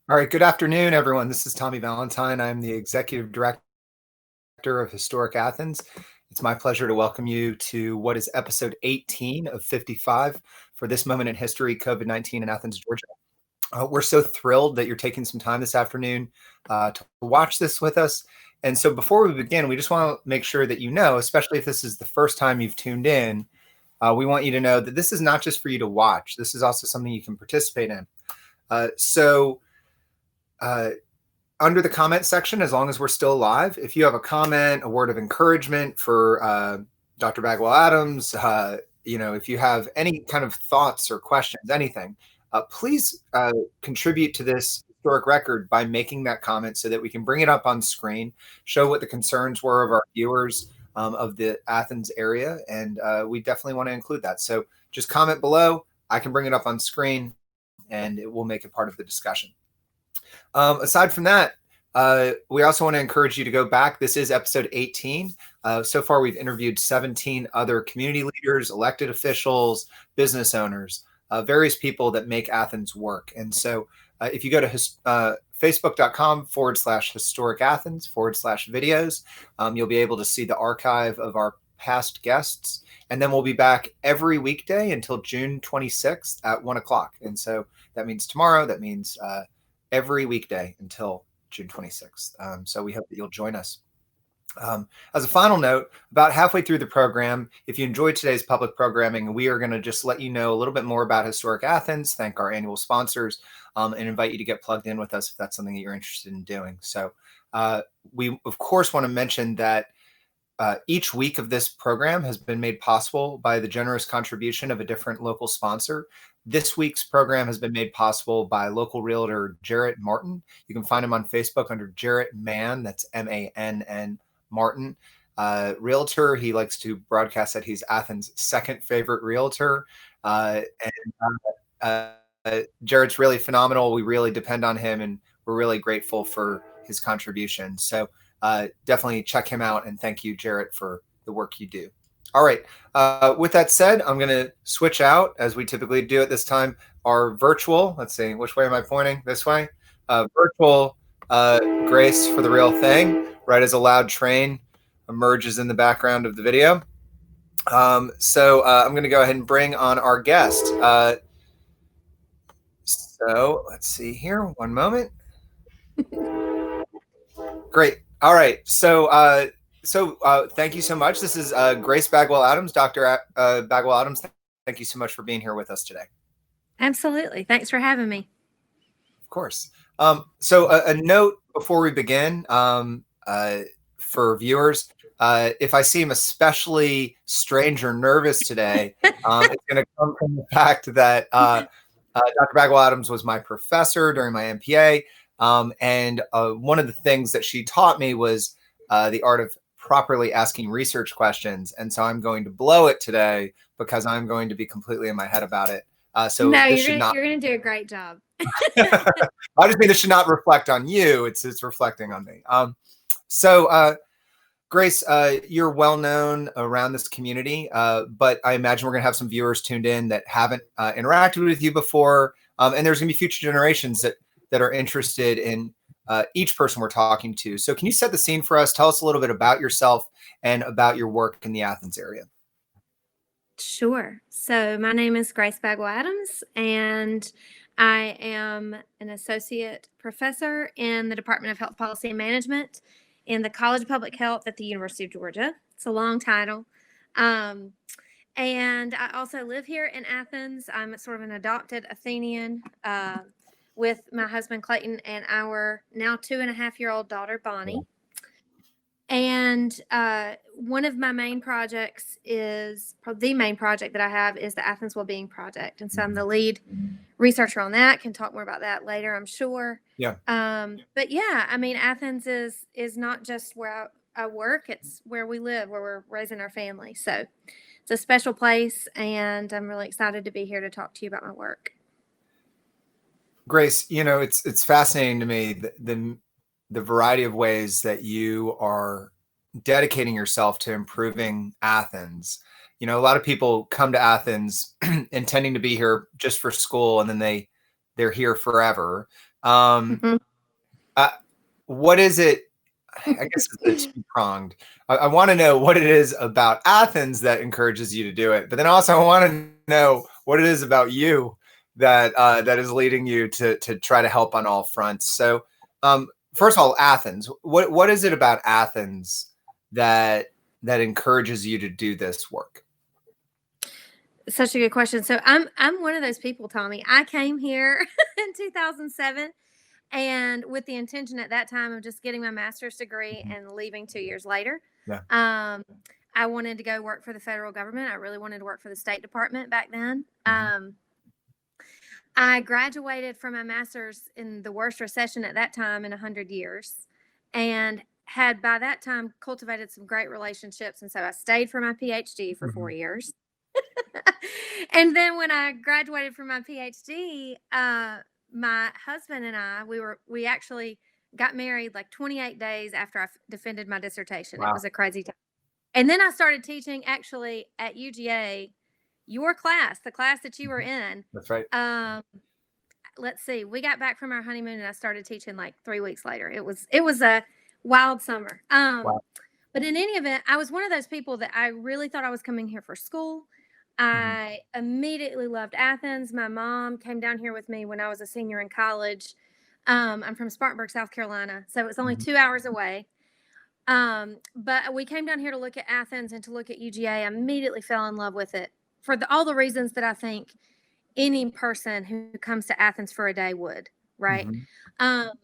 All right, good afternoon, everyone. This is Tommy Valentine. I'm the Executive Director of Historic Athens. It's my pleasure to welcome you to what is episode 18 of 55 for This Moment in History, COVID-19 in Athens, Georgia. We're so thrilled that you're taking some time this afternoon to watch this with us. And so before we begin, we just want to make sure that you know, especially if this is the first time you've tuned in, we want you to know that this is not just for you to watch. This is also something you can participate in. So under the comment section, as long as we're still live, if you have a comment, a word of encouragement for Dr. Bagwell Adams, if you have any kind of thoughts or questions, anything, please contribute to this historic record by making that comment so that we can bring it up on screen, show what the concerns were of our viewers of the Athens area, and we definitely want to include that. So just comment below. I can bring it up on screen, and it will make it part of the discussion. Aside from that, we also want to encourage you to go back. This is episode 18. So far, we've interviewed 17 other community leaders, elected officials, business owners, various people that make Athens work. And so if you go to facebook.com/historic Athens/videos, you'll be able to see the archive of our past guests. And then we'll be back every weekday until June 26th at 1 o'clock. And so that means tomorrow. That means every weekday until June 26th. So we hope that you'll join us. As a final note, about halfway through the program, if you enjoyed today's public programming, we are going to just let you know a little bit more about Historic Athens, thank our annual sponsors, and invite you to get plugged in with us if that's something that you're interested in doing. So we, of course, want to mention that each week of this program has been made possible by the generous contribution of a different local sponsor. This week's program has been made possible by local realtor Jarrett Martin. You can find him on Facebook under Jarrett Mann. That's Mann Martin. Realtor. He likes to broadcast that he's Athens' second favorite realtor. Jarrett's really phenomenal. We really depend on him, and we're really grateful for his contribution. So definitely check him out, and thank you, Jarrett, for the work you do. All right. With that said, I'm going to switch out, as we typically do at this time, our virtual, let's see, which way am I pointing? This way? Virtual Grace for the real thing, right as a loud train emerges in the background of the video. So I'm going to go ahead and bring on our guest. So let's see here. One moment. Great. All right. So thank you so much. This is Grace Bagwell Adams, Dr. Bagwell Adams. Thank you so much for being here with us today. Absolutely. Thanks for having me. Of course. So a note before we begin for viewers, if I seem especially strange or nervous today, it's going to come from the fact that Dr. Bagwell Adams was my professor during my MPA. And one of the things that she taught me was the art of properly asking research questions. And so I'm going to blow it today because I'm going to be completely in my head about it. So no, you're going to do a great job. I just mean this should not reflect on you. It's reflecting on me. So Grace, you're well known around this community, but I imagine we're going to have some viewers tuned in that haven't interacted with you before. And there's going to be future generations that are interested in each person we're talking to. So can you set the scene for us? Tell us a little bit about yourself and about your work in the Athens area. Sure. So my name is Grace Bagwell Adams, and I am an associate professor in the Department of Health Policy and Management in the College of Public Health at the University of Georgia. It's a long title. And I also live here in Athens. I'm sort of an adopted Athenian with my husband Clayton and our now 2.5-year-old daughter Bonnie. And one of my main projects is probably the main project that I have is the Athens Wellbeing Project. And so I'm the lead researcher on that. Can talk more about that later, I'm sure. Yeah. But yeah, I mean, Athens is not just where I work. It's where we live, where we're raising our family. So it's a special place, and I'm really excited to be here to talk to you about my work. Grace, it's fascinating to me the variety of ways that you are dedicating yourself to improving Athens. A lot of people come to Athens intending to be here just for school, and then they're here forever. Mhm. Uh, what is it? I guess it's two-pronged. I want to know what it is about Athens that encourages you to do it, but then also I want to know what it is about you that is leading you to try to help on all fronts. So, first of all, Athens. What is it about Athens that encourages you to do this work? Such a good question. So I'm one of those people, Tommy. I came here in 2007 and with the intention at that time of just getting my master's degree Mhm. and leaving 2 years later. Yeah. Um, I wanted to go work for the federal government. I really wanted to work for the State Department back then. Mhm. I graduated from my master's in the worst recession at that time in 100 years and had by that time cultivated some great relationships. And so I stayed for my PhD for four Mhm. years. And then when I graduated from my PhD, my husband and we actually got married like 28 days after I defended my dissertation. It Wow. was a crazy time. And then I started teaching actually at UGA, your class, the class that you were Mhm. in. That's right. Um, let's see, we got back from our honeymoon and I started teaching like 3 weeks later. It was a wild summer. Wow. But in any event, I was one of those people that I really thought I was coming here for school. Mhm. I immediately loved Athens. My mom came down here with me when I was a senior in college. I'm from Spartanburg, South Carolina, so it's only Mhm. 2 hours away. But we came down here to look at Athens and to look at UGA. I immediately fell in love with it for all the reasons that I think any person who comes to Athens for a day would, right? Mhm. Um,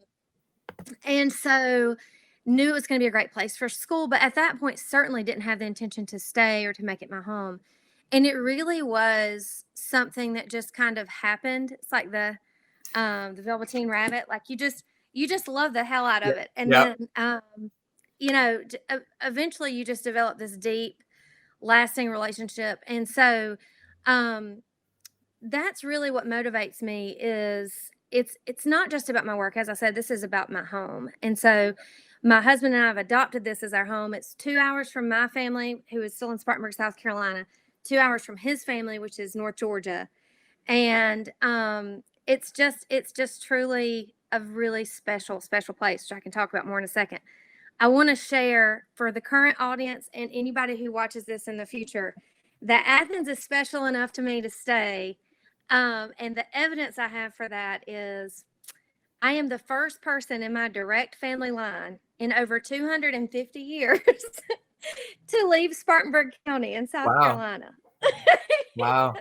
and so knew it was going to be a great place for school, but at that point certainly didn't have the intention to stay or to make it my home. And it really was something that just kind of happened. It's like the Velveteen Rabbit. Like you just love the hell out Yeah. of it, and Yep. then eventually you just develop this deep, lasting relationship. And so um, that's really what motivates me. Is it's not just about my work. As I said, this is about my home. And so my husband and I have adopted this as our home. It's 2 hours from my family, who is still in Spartanburg, South Carolina, 2 hours from his family, which is North Georgia. And it's just truly a really special place, which I can talk about more in a second. I want to share for the current audience and anybody who watches this in the future that Athens is special enough to me to stay. And the evidence I have for that is I am the first person in my direct family line in over 250 years to leave Spartanburg County in South Wow. Carolina. Wow.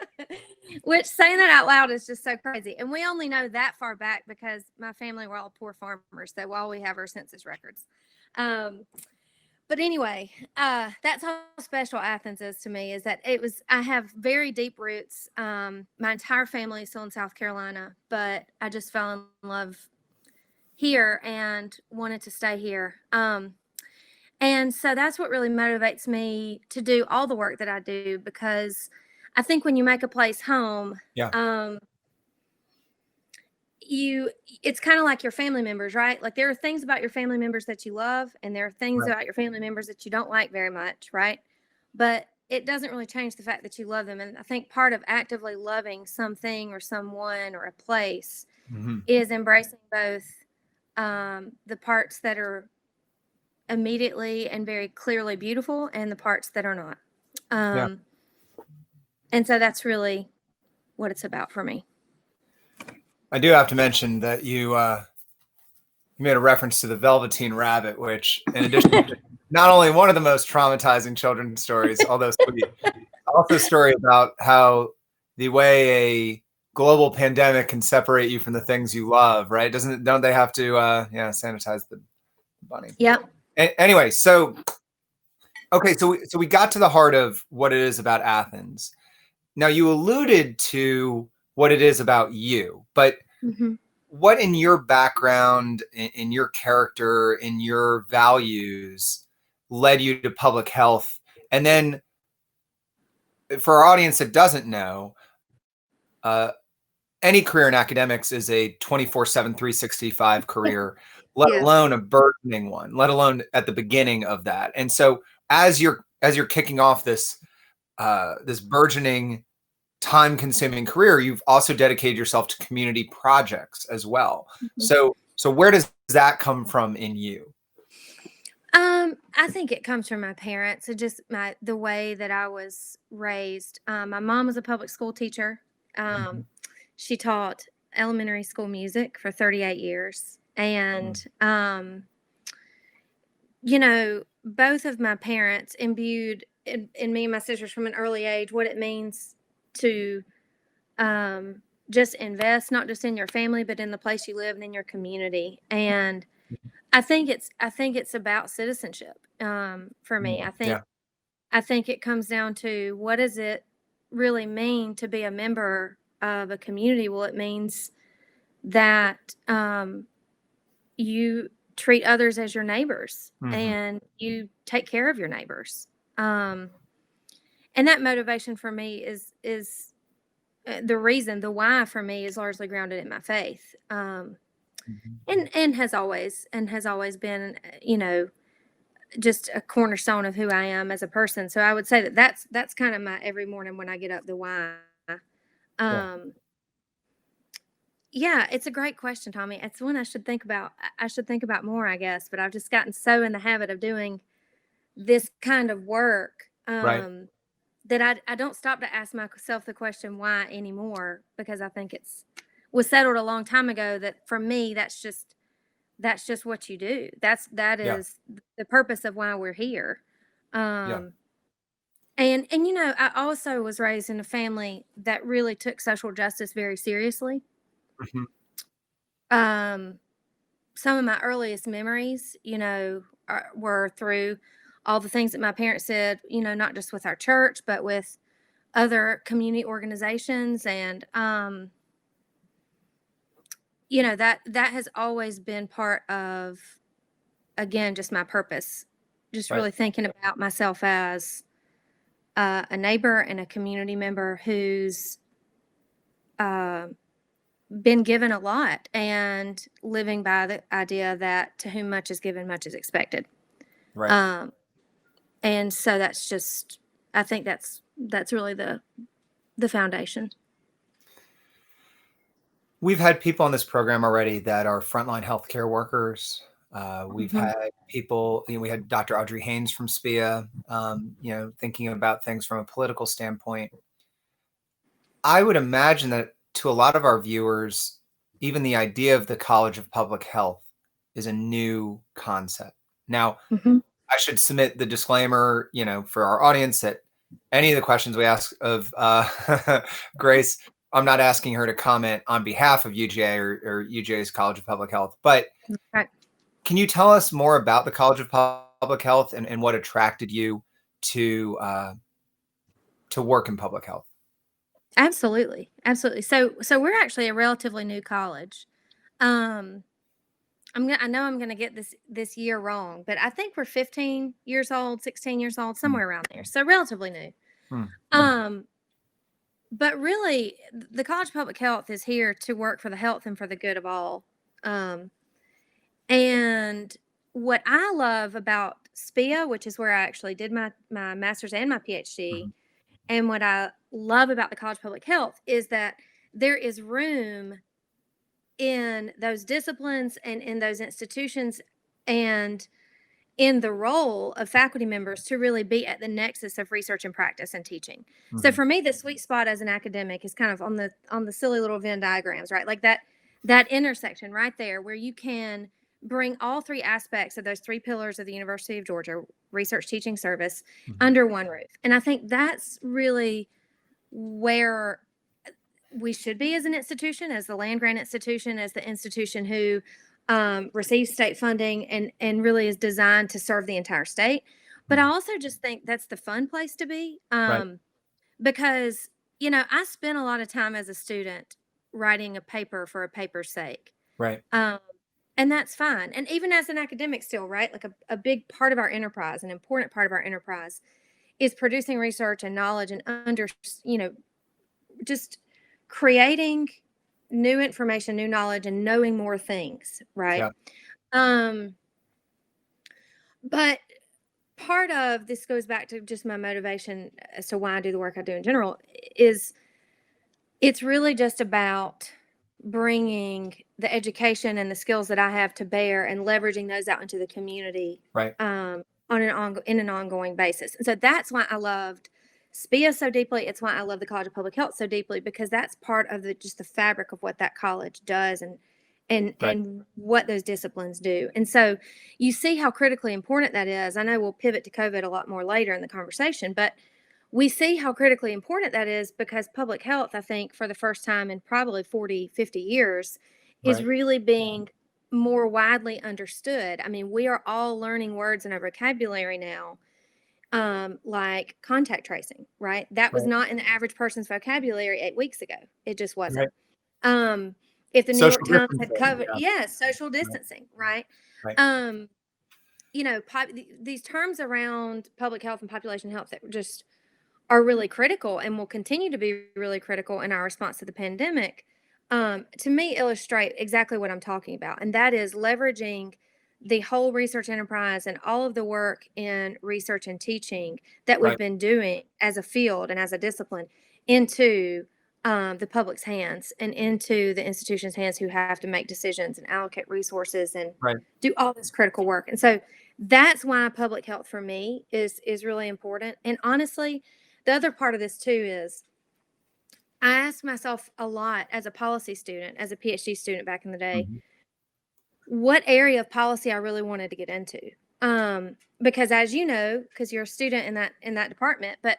Which saying that out loud is just so crazy. And we only know that far back because my family were all poor farmers. So all we have are census records. Um, but anyway, that's how special Athens is to me. Is that I have very deep roots. My entire family is still in South Carolina, but I just fell in love here and wanted to stay here. And so that's what really motivates me to do all the work that I do, because I think when you make a place home, Yeah. um, you it's kind of like your family members, right? Like there are things about your family members that you love, and there are things Right. about your family members that you don't like very much, right? But it doesn't really change the fact that you love them. And I think part of actively loving something or someone or a place Mhm. is embracing both the parts that are immediately and very clearly beautiful and the parts that are not. Yeah. Um, and so that's really what it's about for me. I do have to mention that you made a reference to the Velveteen Rabbit, which, in addition to not only one of the most traumatizing children's stories, although sweet, also a story about how the way a global pandemic can separate you from the things you love, right? Don't they have to sanitize the bunny? Yep. Anyway, so okay, so we got to the heart of what it is about Athens. Now you alluded to what it is about you, but Hmm. what in your background, in your character, in your values led you to public health? And then for our audience that doesn't know, uh, any career in academics is a 24/7, 365 career, let Yes. alone a burdening one, let alone at the beginning of that. And so as you're kicking off this burgeoning time-consuming career, you've also dedicated yourself to community projects as well. Mhm. So where does that come from in you? I think it comes from my parents and just the way that I was raised. My mom was a public school teacher. Mhm. She taught elementary school music for 38 years. Mm. And, both of my parents imbued in me and my sisters from an early age what it means to um, just invest, not just in your family, but in the place you live and in your community. And I think it's about citizenship for me. Mm. Yeah. I think it comes down to what does it really mean to be a member of a community? Well, it means that you treat others as your neighbors Hmm. and you take care of your neighbors. Um, and that motivation for me is the reason, the why for me is largely grounded in my faith. Hmm. And has always been, just a cornerstone of who I am as a person. So I would say that that's kind of my every morning when I get up, the why. Yeah. Um, yeah, it's a great question, Tommy. It's one I should think about. I should think about more, I guess. But I've just gotten so in the habit of doing this kind of work Right. that I don't stop to ask myself the question why anymore, because I think it's was settled a long time ago that for me that's just what you do. That Yeah. is the purpose of why we're here. Yeah. Um, and I also was raised in a family that really took social justice very seriously. Mhm. Um, some of my earliest memories, were through all the things that my parents did, not just with our church, but with other community organizations. And, that has always been part of, again, just my purpose, just Right. really thinking about myself as a neighbor and a community member who's uh, been given a lot and living by the idea that to whom much is given, much is expected. Right. Um, and so that's just, I think that's really the foundation. We've had people on this program already that are frontline healthcare workers. We've Hmm. had people, we had Dr. Audrey Haynes from SPIA, thinking about things from a political standpoint. I would imagine that to a lot of our viewers, even the idea of the College of Public Health is a new concept. Now, Hmm. I should submit the disclaimer, for our audience that any of the questions we ask of Grace, I'm not asking her to comment on behalf of UGA or UGA's College of Public Health. But Right. can you tell us more about the College of Public Health and what attracted you to work in public health? Absolutely. Absolutely. So we're actually a relatively new college. Um, I know I'm gonna get this year wrong, but I think we're 15 years old, 16 years old, Hmm. somewhere around there. So relatively new. Hmm. Um, but really, the College of Public Health is here to work for the health and for the good of all. Um, and what I love about SPIA, which is where I actually did my master's and my PhD, Mhm. and what I love about the College of Public Health is that there is room in those disciplines and in those institutions and in the role of faculty members to really be at the nexus of research and practice and teaching. So Mhm. for me, the sweet spot as an academic is kind of on the silly little Venn diagrams, right? Like that intersection right there where you can bring all three aspects of those three pillars of the University of Georgia research teaching service Mhm. under one roof. And I think that's really where we should be as an institution, as the land grant institution, as the institution who receives state funding and really is designed to serve the entire state. But I Mhm. also just think that's the fun place to be, Right. because I spent a lot of time as a student writing a paper for a paper's sake, Right. um, and that's fine. And even as an academic, still, right? Like a big part of our enterprise, an important part of our enterprise, is producing research and knowledge and just creating new information, new knowledge, and knowing more things, right? Yeah. Um, but part of this goes back to just my motivation as to why I do the work I do in general is It's really just about bringing the education and the skills that I have to bear and leveraging those out into the community, Right. on in an ongoing basis. And so that's why I loved SPIA so deeply. It's why I love the College of Public Health so deeply, because that's part of the just the fabric of what that college does, Right. and what those disciplines do. And so you see how critically important that is. I know we'll pivot to COVID a lot more later in the conversation, but we see how critically important that is, because public health, I think, for the first time in probably 40, 50 years, is Right. really being more widely understood. I mean, we are all learning words in our vocabulary now, like contact tracing, right? That was Right. not in the average person's vocabulary 8 weeks ago. It just wasn't. Right. Um, if the New York Social Times had distancing. covered, Yeah. yes, social Right. distancing, right? Right. Um, these terms around public health and population health that just are really critical and will continue to be really critical in our response to the pandemic, to me illustrate exactly what I'm talking about. And that is leveraging the whole research enterprise and all of the work in research and teaching that we've Right. been doing as a field and as a discipline into, the public's hands and into the institution's hands, who have to make decisions and allocate resources and Right. do all this critical work. And so that's why public health for me is really important. And honestly, the other part of this too is I asked myself a lot as a policy student, as a PhD student back in the day, Mhm. what area of policy I really wanted to get into. Because as you know, because you're a student in that department, but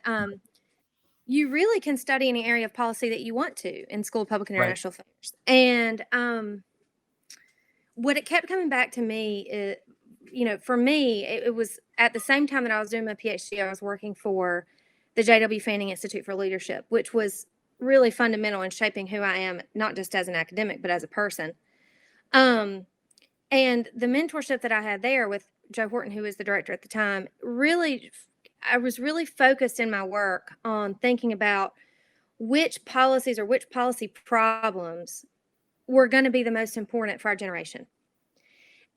you really can study any area of policy that you want to in School of Public and Right. International Affairs. And what it kept coming back to me is, for me, it was at the same time that I was doing my PhD, I was working for the J.W. Fanning Institute for Leadership, which was really fundamental in shaping who I am, not just as an academic, but as a person. Um, and the mentorship that I had there with Joe Horton, who was the director at the time, really, I was really focused in my work on thinking about which policies or which policy problems were going to be the most important for our generation.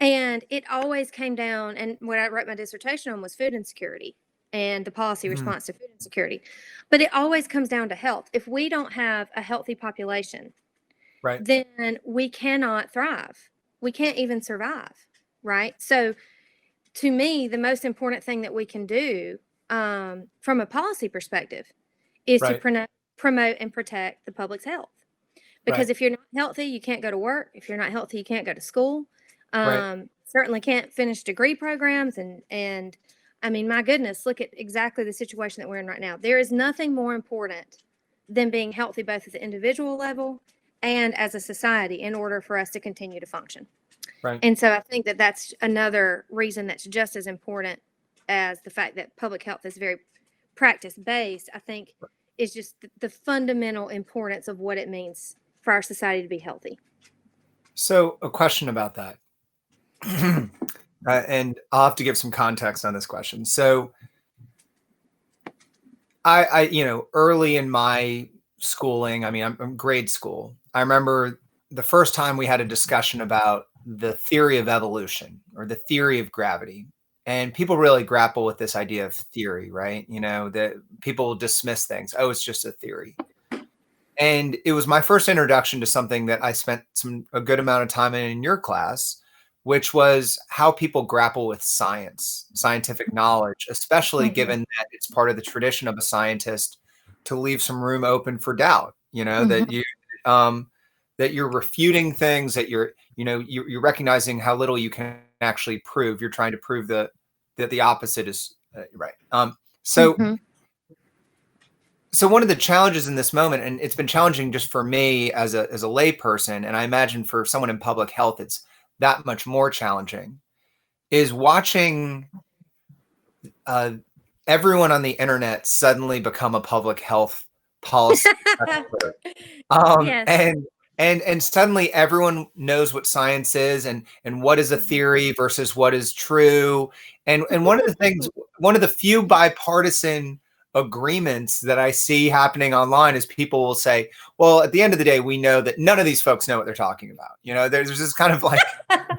And it always came down, and what I wrote my dissertation on was food insecurity and the policy Mhm. response to food insecurity. But it always comes down to health. If we don't have a healthy population, Right. then we cannot thrive. We can't even survive, right? So, to me, the most important thing that we can do, from a policy perspective, is to Right. promote and protect the public's health. Because Right. if you're not healthy, you can't go to work. If you're not healthy, you can't go to school. Right. Certainly can't finish degree programs. And I mean, my goodness, look at exactly the situation that we're in right now. There is nothing more important than being healthy, both at the individual level and as a society, in order for us to continue to function. Right. And so I think that that's another reason that's just as important as the fact that public health is very practice based. I think is just the fundamental importance of what it means for our society to be healthy. So, a question about that. And I'll have to give some context on this question. So, early in my schooling, I mean, I'm grade school. I remember the first time we had a discussion about the theory of evolution or the theory of gravity. And people really grapple with this idea of theory, right? That people dismiss things. Oh, it's just a theory. And it was my first introduction to something that I spent a good amount of time in your class, which was how people grapple with science, scientific knowledge, especially Mm-hmm. given that it's part of the tradition of a scientist to leave some room open for doubt. Mm-hmm. Um, that you're refuting things, that you're recognizing how little you can actually prove. You're trying to prove that the opposite is right. So Mm-hmm. so one of the challenges in this moment, and it's been challenging just for me as a layperson, and I imagine for someone in public health, it's that much more challenging, is watching everyone on the internet suddenly become a public health policy expert. Um, Yes. and and suddenly everyone knows what science is and what is a Mhm. theory versus what is true. And one of the things, one of the few bipartisan agreements that I see happening online is people will say, well, at the end of the day, we know that none of these folks know what they're talking about. There's this kind of like,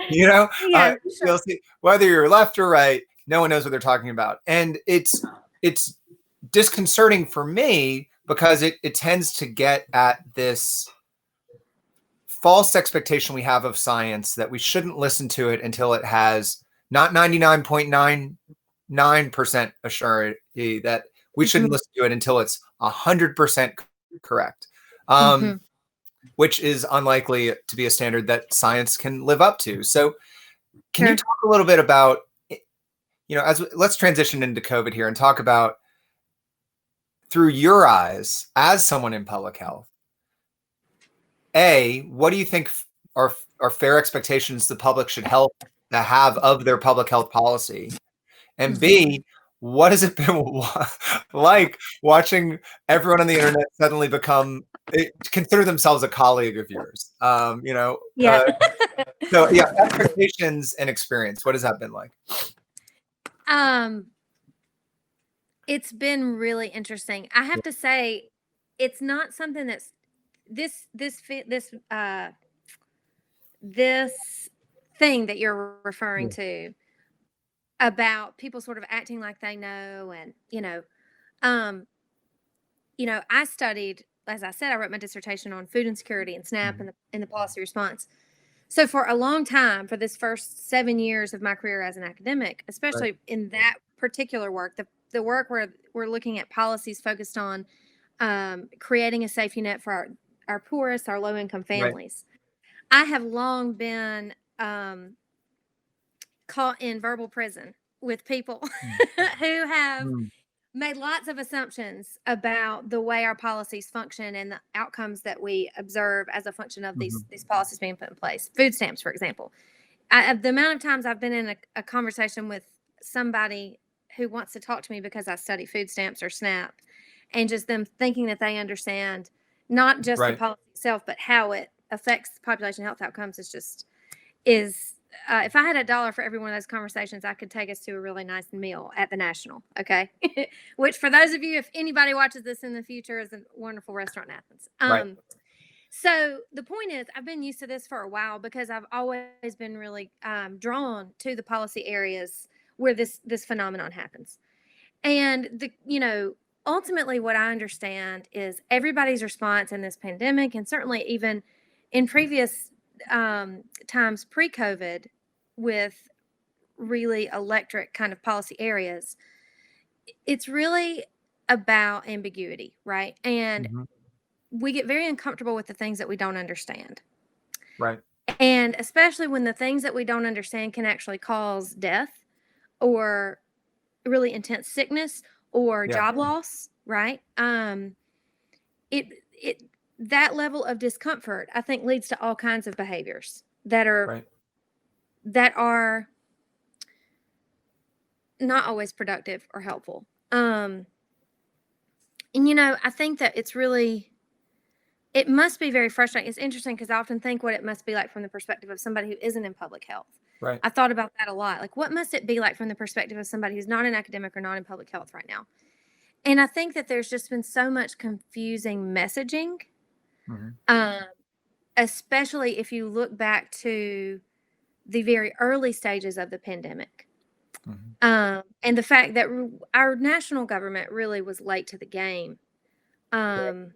you know, uh, Yeah, you'll sure. see whether you're left or right, no one knows what they're talking about. And it's disconcerting for me because it tends to get at this false expectation we have of science that we shouldn't listen to it until it has not 99.99% assurity, that we shouldn't Mhm. listen to it until it's 100% correct, Mhm. which is unlikely to be a standard that science can live up to. So can you Sure. talk a little bit about, let's transition into COVID here and talk about, through your eyes as someone in public health, what do you think are fair expectations the public should have of their public health policy? And Mhm. B, what has it been like watching everyone on the internet suddenly consider themselves a colleague of yours? Yeah. So yeah, expectations and experience. What has that been like? um it's been really interesting. I have to say, it's not something that's this thing that you're referring Yeah. to about people sort of acting like they know, and um I studied, as I said, I wrote my dissertation on food insecurity and SNAP Mhm. and the policy response. So for a long time, for this first 7 years of my career as an academic, Right. especially in that particular work, the work where we're looking at policies focused on creating a safety net for our poorest, our low income Right. families, I have long been caught in verbal prison with people who have Mm. made lots of assumptions about the way our policies function and the outcomes that we observe as a function of Mhm. these policies being put in place. Food stamps, for example. The amount of times I've been in a conversation with somebody who wants to talk to me because I study food stamps or SNAP, and just them thinking that they understand not just the Right. policy itself, but how it affects population health outcomes is if I had a dollar for every one of those conversations, I could take us to a really nice meal at the National. Okay, which for those of you, if anybody watches this in the future, is a wonderful restaurant in Athens. Right. So the point is, I've been used to this for a while because I've always been really drawn to the policy areas where this phenomenon happens. And ultimately, what I understand is everybody's response in this pandemic, and certainly even in previous times pre-COVID, with really electric kind of policy areas, it's really about ambiguity, right? And Mhm. we get very uncomfortable with the things that we don't understand. Right. And especially when the things that we don't understand can actually cause death or really intense sickness or Yeah. job loss, right? It that level of discomfort, I think, leads to all kinds of behaviors Right. that are not always productive or helpful. And I think that it must be very frustrating. It's interesting because I often think what it must be like from the perspective of somebody who isn't in public health. Right. I thought about that a lot. Like, what must it be like from the perspective of somebody who's not an academic or not in public health right now? And I think that there's just been so much confusing messaging, Mhm. um, especially if you look back to the very early stages of the pandemic. Mhm. And the fact that our national government really was late to the game, Right. um,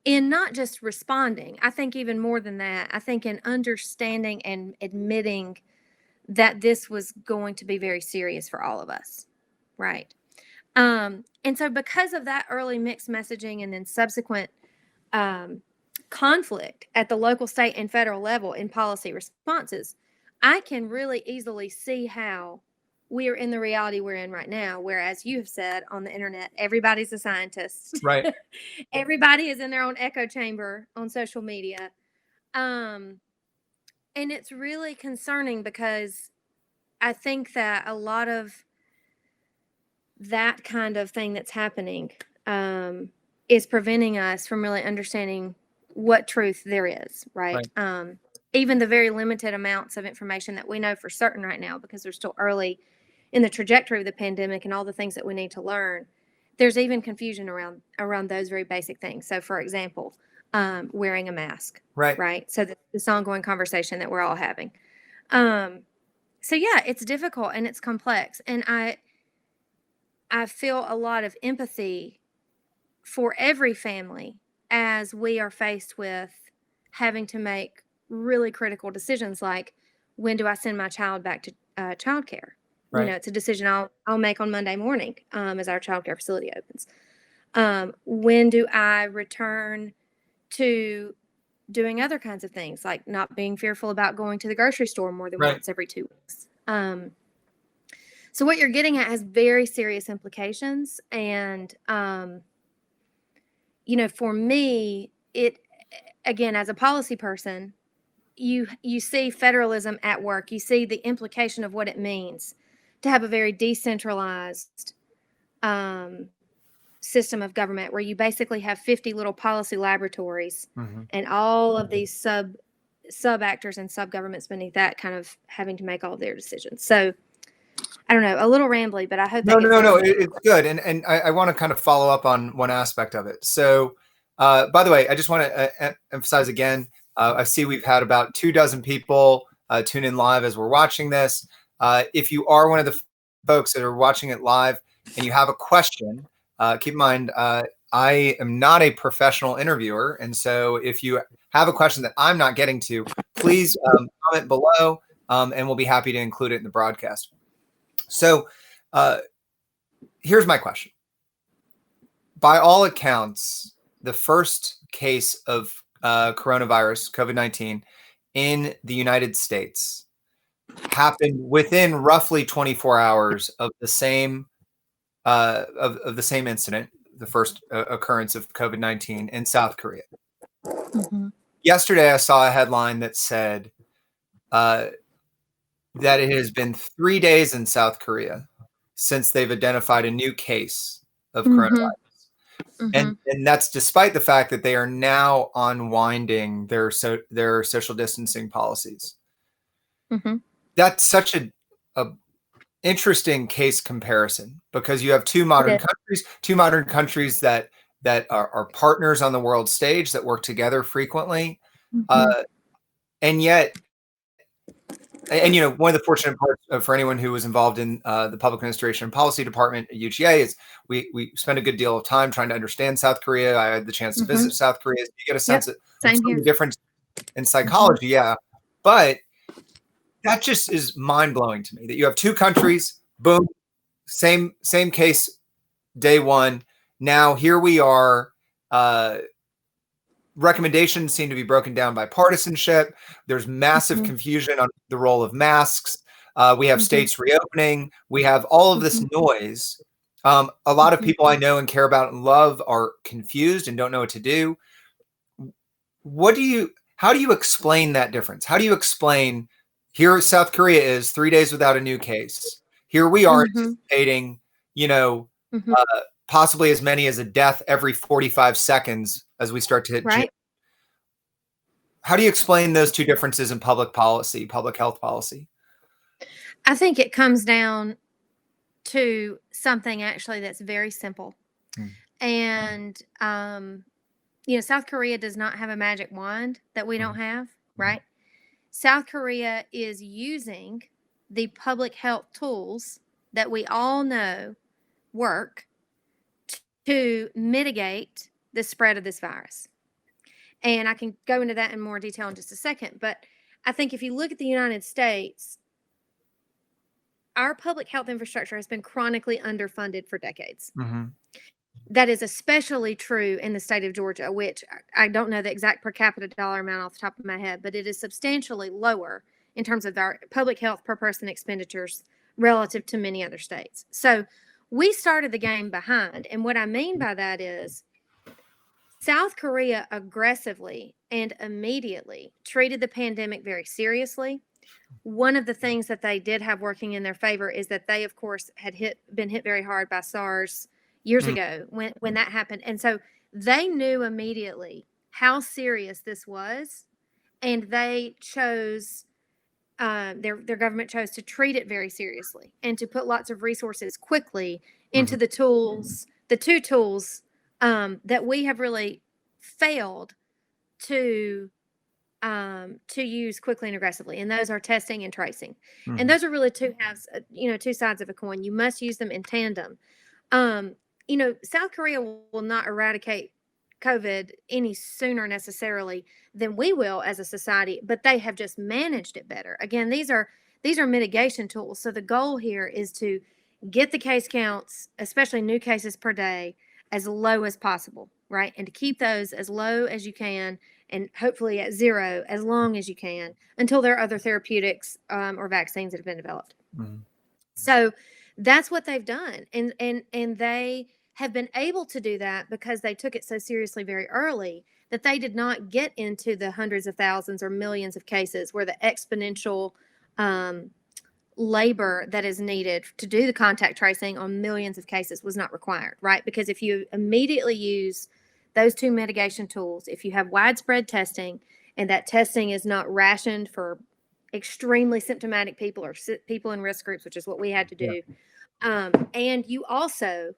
in not just responding. I think even more than that, I think in understanding and admitting that this was going to be very serious for all of us, right? And so, because of that early mixed messaging and then subsequent um, conflict at the local, state, and federal level in policy responses, I can really easily see how we are in the reality we're in right now. Whereas you have said on the internet, everybody's a scientist, Right. everybody is in their own echo chamber on social media. Um, and it's really concerning because I think that a lot of that kind of thing that's happening is preventing us from really understanding what truth there is, right? Right. Even the very limited amounts of information that we know for certain right now, because we're still early in the trajectory of the pandemic and all the things that we need to learn. There's even confusion around those very basic things. So, for example, wearing a mask, Right. right? So this ongoing conversation that we're all having. Um, so yeah, it's difficult and it's complex, and I feel a lot of empathy for every family, as we are faced with having to make really critical decisions like, when do I send my child back to childcare? You know, Right. it's a decision I'll make on Monday morning, as our childcare facility opens. When do I return to doing other kinds of things, like not being fearful about going to the grocery store more than Right. once every 2 weeks? So what you're getting at has very serious implications, and you know, for me, it, again, as a policy person, you see federalism at work. You see the implication of what it means to have a very decentralized um, system of government, where you basically have 50 little policy laboratories, Mm-hmm. and all of these sub actors and sub governments beneath that kind of having to make all of their decisions. So I don't know, a little rambly, but I hope No, that gives no, a no. little bit. It's good, and I want to kind of follow up on one aspect of it. So, by the way, I just want to emphasize again. I see we've had about 24 people tune in live as we're watching this. If you are one of the folks that are watching it live and you have a question, keep in mind I am not a professional interviewer, and so if you have a question that I'm not getting to, please comment below, and we'll be happy to include it in the broadcast. So. Here's my question. By all accounts, the first case of coronavirus, COVID-19, in the United States happened within roughly 24 hours of the same of the same incident, the first occurrence of COVID-19 in South Korea. Mm-hmm. Yesterday, I saw a headline that said that it has been 3 days in South Korea since they've identified a new case of Mm-hmm. coronavirus. Mm-hmm. And that's despite the fact that they are now unwinding their social distancing policies. Mm-hmm. That's such a interesting case comparison, because you have It is. two modern countries that are partners on the world stage, that work together frequently, Mm-hmm. uh, and yet. And you know, one of the fortunate parts for anyone who was involved in the Public Administration and Policy Department at UGA is we spent a good deal of time trying to understand South Korea. I had the chance to Mm-hmm. visit South Korea. So you get a Yep. sense of Same some of here. the difference in Mm-hmm. psychology, yeah. But that just is mind blowing to me that you have two countries, boom, same case, day one. Now here we are. Recommendations seem to be broken down by partisanship. There's massive Mm-hmm. confusion on the role of masks. We have Mm-hmm. states reopening. We have all of this Mm-hmm. noise. A lot of Mm-hmm. people I know and care about and love are confused and don't know what to do. How do you explain that difference? How do you explain, here South Korea is 3 days without a new case. Here we are Mm-hmm. anticipating, you know, Mm-hmm. possibly as many as a death every 45 seconds as we start to hit June. Right. How do you explain those two differences in public policy, public health policy? I think it comes down to something actually that's very simple. Hmm. And, you know, South Korea does not have a magic wand that we don't have, right? South Korea is using the public health tools that we all know work to mitigate the spread of this virus. And I can go into that in more detail in just a second. But I think if you look at the United States, our public health infrastructure has been chronically underfunded for decades. Mm-hmm. That is especially true in the state of Georgia, which I don't know the exact per capita dollar amount off the top of my head, but it is substantially lower in terms of our public health per person expenditures relative to many other states. So we started the game behind. And what I mean by that is South Korea aggressively and immediately treated the pandemic very seriously. One of the things that they did have working in their favor is that they, of course, had been hit very hard by SARS years ago when that happened. And so they knew immediately how serious this was, and they chose their government chose to treat it very seriously and to put lots of resources quickly into the two tools that we have really failed to use quickly and aggressively, and those are testing and tracing. And those are really two halves, two sides of a coin. You must use them in tandem. South Korea will not eradicate COVID any sooner necessarily than we will as a society, but they have just managed it better. Again, these are mitigation tools. So the goal here is to get the case counts, especially new cases per day, as low as possible, right? And to keep those as low as you can and hopefully at zero as long as you can until there are other therapeutics or vaccines that have been developed. Mhm. So that's what they've done. And they have been able to do that because they took it so seriously very early that they did not get into the hundreds of thousands or millions of cases where the exponential um, labor that is needed to do the contact tracing on millions of cases was not required, right? Because if you immediately use those two mitigation tools, if you have widespread testing and that testing is not rationed for extremely symptomatic people or people in risk groups, which is what we had to Yeah. do, and you also,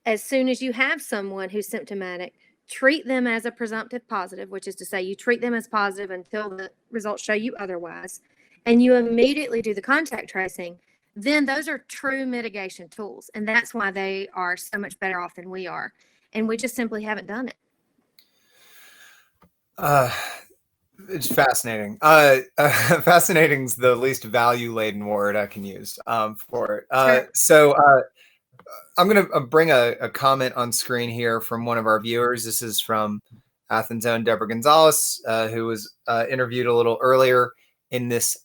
as soon as you have someone who's symptomatic, treat them as a presumptive positive, which is to say you treat them as positive until the results show you otherwise, and you immediately do the contact tracing, then those are true mitigation tools. And that's why they are so much better off than we are. And we just simply haven't done it. Uh, it's fascinating. Fascinating's the least value-laden word I can use for it. Sure. I'm going to bring a comment on screen here from one of our viewers. This is from Athens' own Deborah Gonzalez, who was interviewed a little earlier in this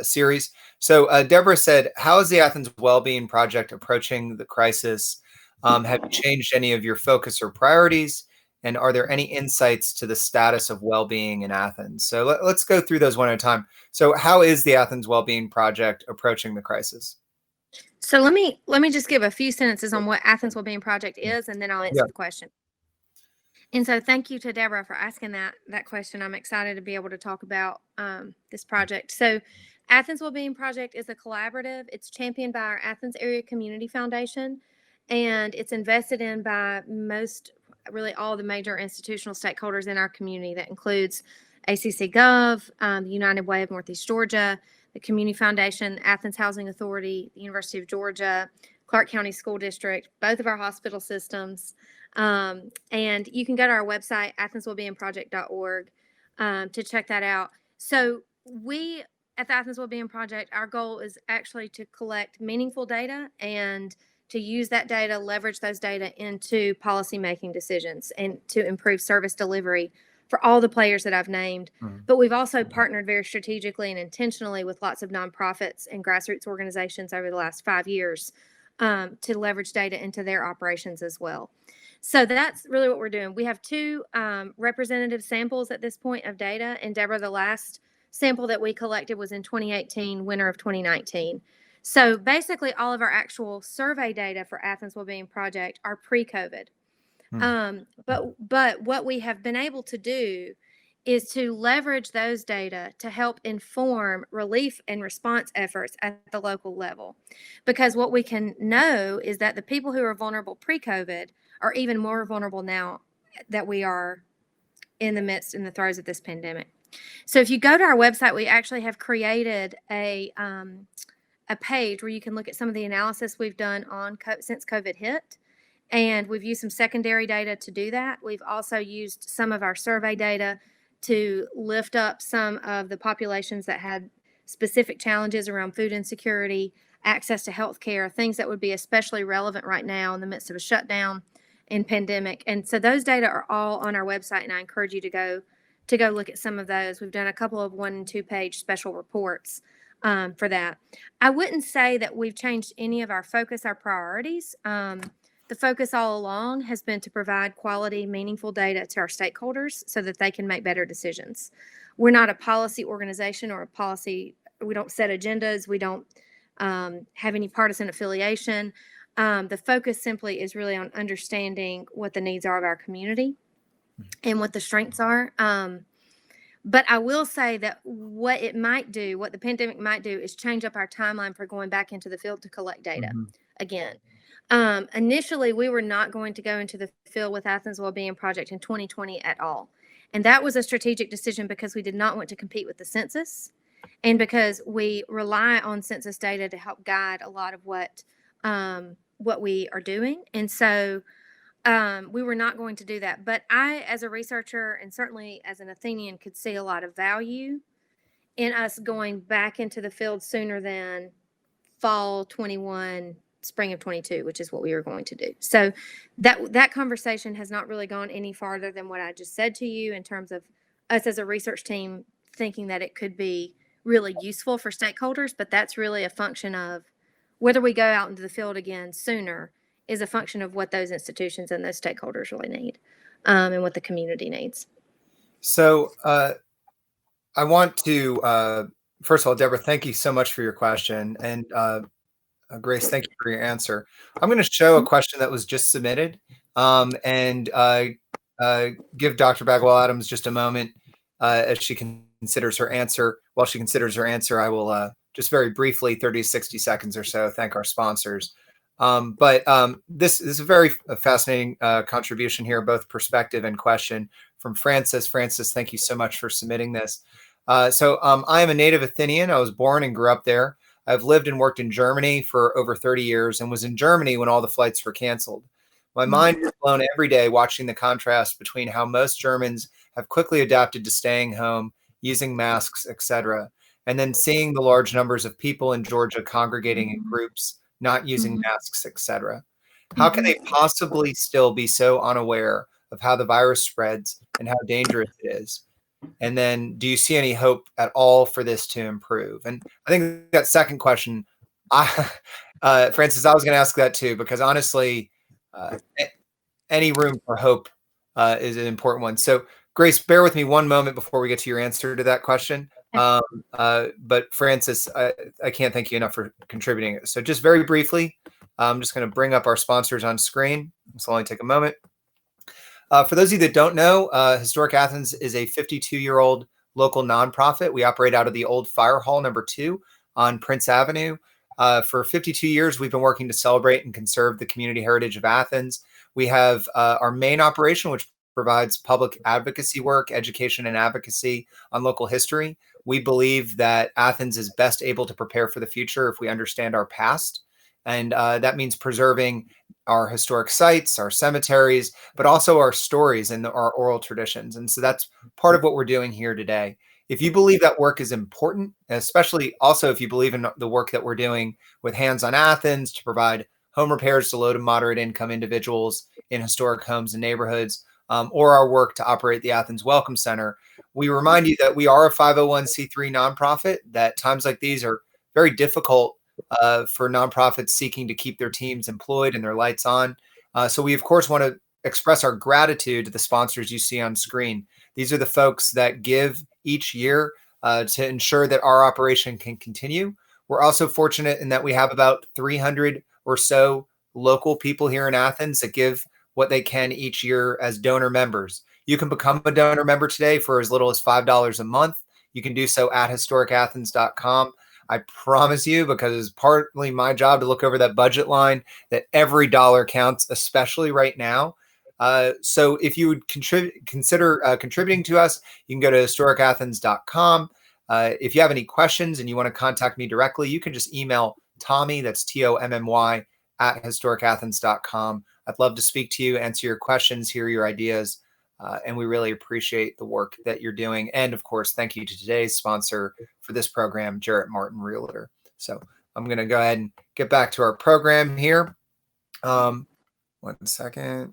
series. So Deborah said, how is the Athens Wellbeing Project approaching the crisis? Have you changed any of your focus or priorities? And are there any insights to the status of well-being in Athens? So let's go through those one at a time. So how is the Athens Wellbeing Project approaching the crisis? So let me just give a few sentences on what Athens Wellbeing Project is, and then I'll answer Yeah. the question. And so thank you to Deborah for asking that question. I'm excited to be able to talk about this project. So Athens Wellbeing Project is a collaborative. It's championed by our Athens Area Community Foundation, and it's invested in by really all the major institutional stakeholders in our community. That includes ACC Gov, the United Way of Northeast Georgia, the Community Foundation, Athens Housing Authority, the University of Georgia, Clark County School District, both of our hospital systems. And you can go to our website, athenswellbeingproject.org, to check that out. So we at the Athens Wellbeing Project, our goal is actually to collect meaningful data and to use that data, leverage those data into policymaking decisions and to improve service delivery for all the players that I've named. Mm-hmm. But we've also partnered very strategically and intentionally with lots of nonprofits and grassroots organizations over the last 5 years to leverage data into their operations as well. So that's really what we're doing. We have two representative samples at this point of data. And Deborah, the last sample that we collected was in 2018, winter of 2019. So basically all of our actual survey data for Athens Wellbeing Project are pre-COVID. But what we have been able to do is to leverage those data to help inform relief and response efforts at the local level. Because what we can know is that the people who are vulnerable pre-COVID are even more vulnerable now that we are in the throes of this pandemic. So if you go to our website, we actually have created a page where you can look at some of the analysis we've done on since COVID hit. And we've used some secondary data to do that. We've also used some of our survey data to lift up some of the populations that had specific challenges around food insecurity, access to health care, things that would be especially relevant right now in the midst of a shutdown and pandemic. And so those data are all on our website, and I encourage you to go look at some of those. We've done a couple of 1 and 2 page special reports for that. I wouldn't say that we've changed any of our focus, our priorities. The focus all along has been to provide quality, meaningful data to our stakeholders so that they can make better decisions. We're not a policy organization or we don't set agendas. We don't have any partisan affiliation. The focus simply is really on understanding what the needs are of our community and what the strengths are. But I will say that what the pandemic might do is change up our timeline for going back into the field to collect data again. Initially, we were not going to go into the field with Athens Wellbeing Project in 2020 at all. And that was a strategic decision because we did not want to compete with the census and because we rely on census data to help guide a lot of what what we are doing. And so we were not going to do that. But I, as a researcher and certainly as an Athenian, could see a lot of value in us going back into the field sooner than fall 21, spring of 22, which is what we were going to do. So that conversation has not really gone any farther than what I just said to you in terms of us as a research team thinking that it could be really useful for stakeholders, but that's really a function of whether we go out into the field again sooner is a function of what those institutions and those stakeholders really need, and what the community needs. So I want to, first of all, Deborah, thank you so much for your question. And Grace, thank you for your answer. I'm going to show a question that was just submitted, and give Dr. Bagwell Adams just a moment as she considers her answer. While she considers her answer, I will just very briefly, 30 to 60 seconds or so, thank our sponsors. But this is a very fascinating contribution here, both perspective and question from Francis. Francis, thank you so much for submitting this. So I am a native Athenian. I was born and grew up there. I've lived and worked in Germany for over 30 years and was in Germany when all the flights were canceled. My mind is blown every day watching the contrast between how most Germans have quickly adapted to staying home, using masks, etc., and then seeing the large numbers of people in Georgia congregating in groups, not using masks, etc. How can they possibly still be so unaware of how the virus spreads and how dangerous it is? And then, do you see any hope at all for this to improve? And I think that second question, Francis, I was going to ask that too, because honestly, any room for hope is an important one. So, Grace, bear with me one moment before we get to your answer to that question. But Francis, I can't thank you enough for contributing. So, just very briefly, I'm just going to bring up our sponsors on screen. This will only take a moment. For those of you that don't know, Historic Athens is a 52-year-old local nonprofit. We operate out of the old Fire Hall number 2 on Prince Avenue. For 52 years, we've been working to celebrate and conserve the community heritage of Athens. We have our main operation, which provides public advocacy work, education, and advocacy on local history. We believe that Athens is best able to prepare for the future if we understand our past. And that means preserving our historic sites, our cemeteries, but also our stories and our oral traditions. And so that's part of what we're doing here today. If you believe that work is important, especially also if you believe in the work that we're doing with Hands on Athens to provide home repairs to low to moderate income individuals in historic homes and neighborhoods, or our work to operate the Athens Welcome Center, we remind you that we are a 501c3 nonprofit, that times like these are very difficult for nonprofits seeking to keep their teams employed and their lights on. So we, of course, want to express our gratitude to the sponsors you see on screen. These are the folks that give each year to ensure that our operation can continue. We're also fortunate in that we have about 300 or so local people here in Athens that give what they can each year as donor members. You can become a donor member today for as little as $5 a month. You can do so at historicathens.com. I promise you, because it's partly my job to look over that budget line, that every dollar counts, especially right now. So if you would consider contributing to us, you can go to historicathens.com. If you have any questions and you want to contact me directly, you can just email Tommy, that's Tommy, at historicathens.com. I'd love to speak to you, answer your questions, hear your ideas. And we really appreciate the work that you're doing. And of course, thank you to today's sponsor for this program, Jarrett Martin Realtor. So I'm going to go ahead and get back to our program here. 1 second.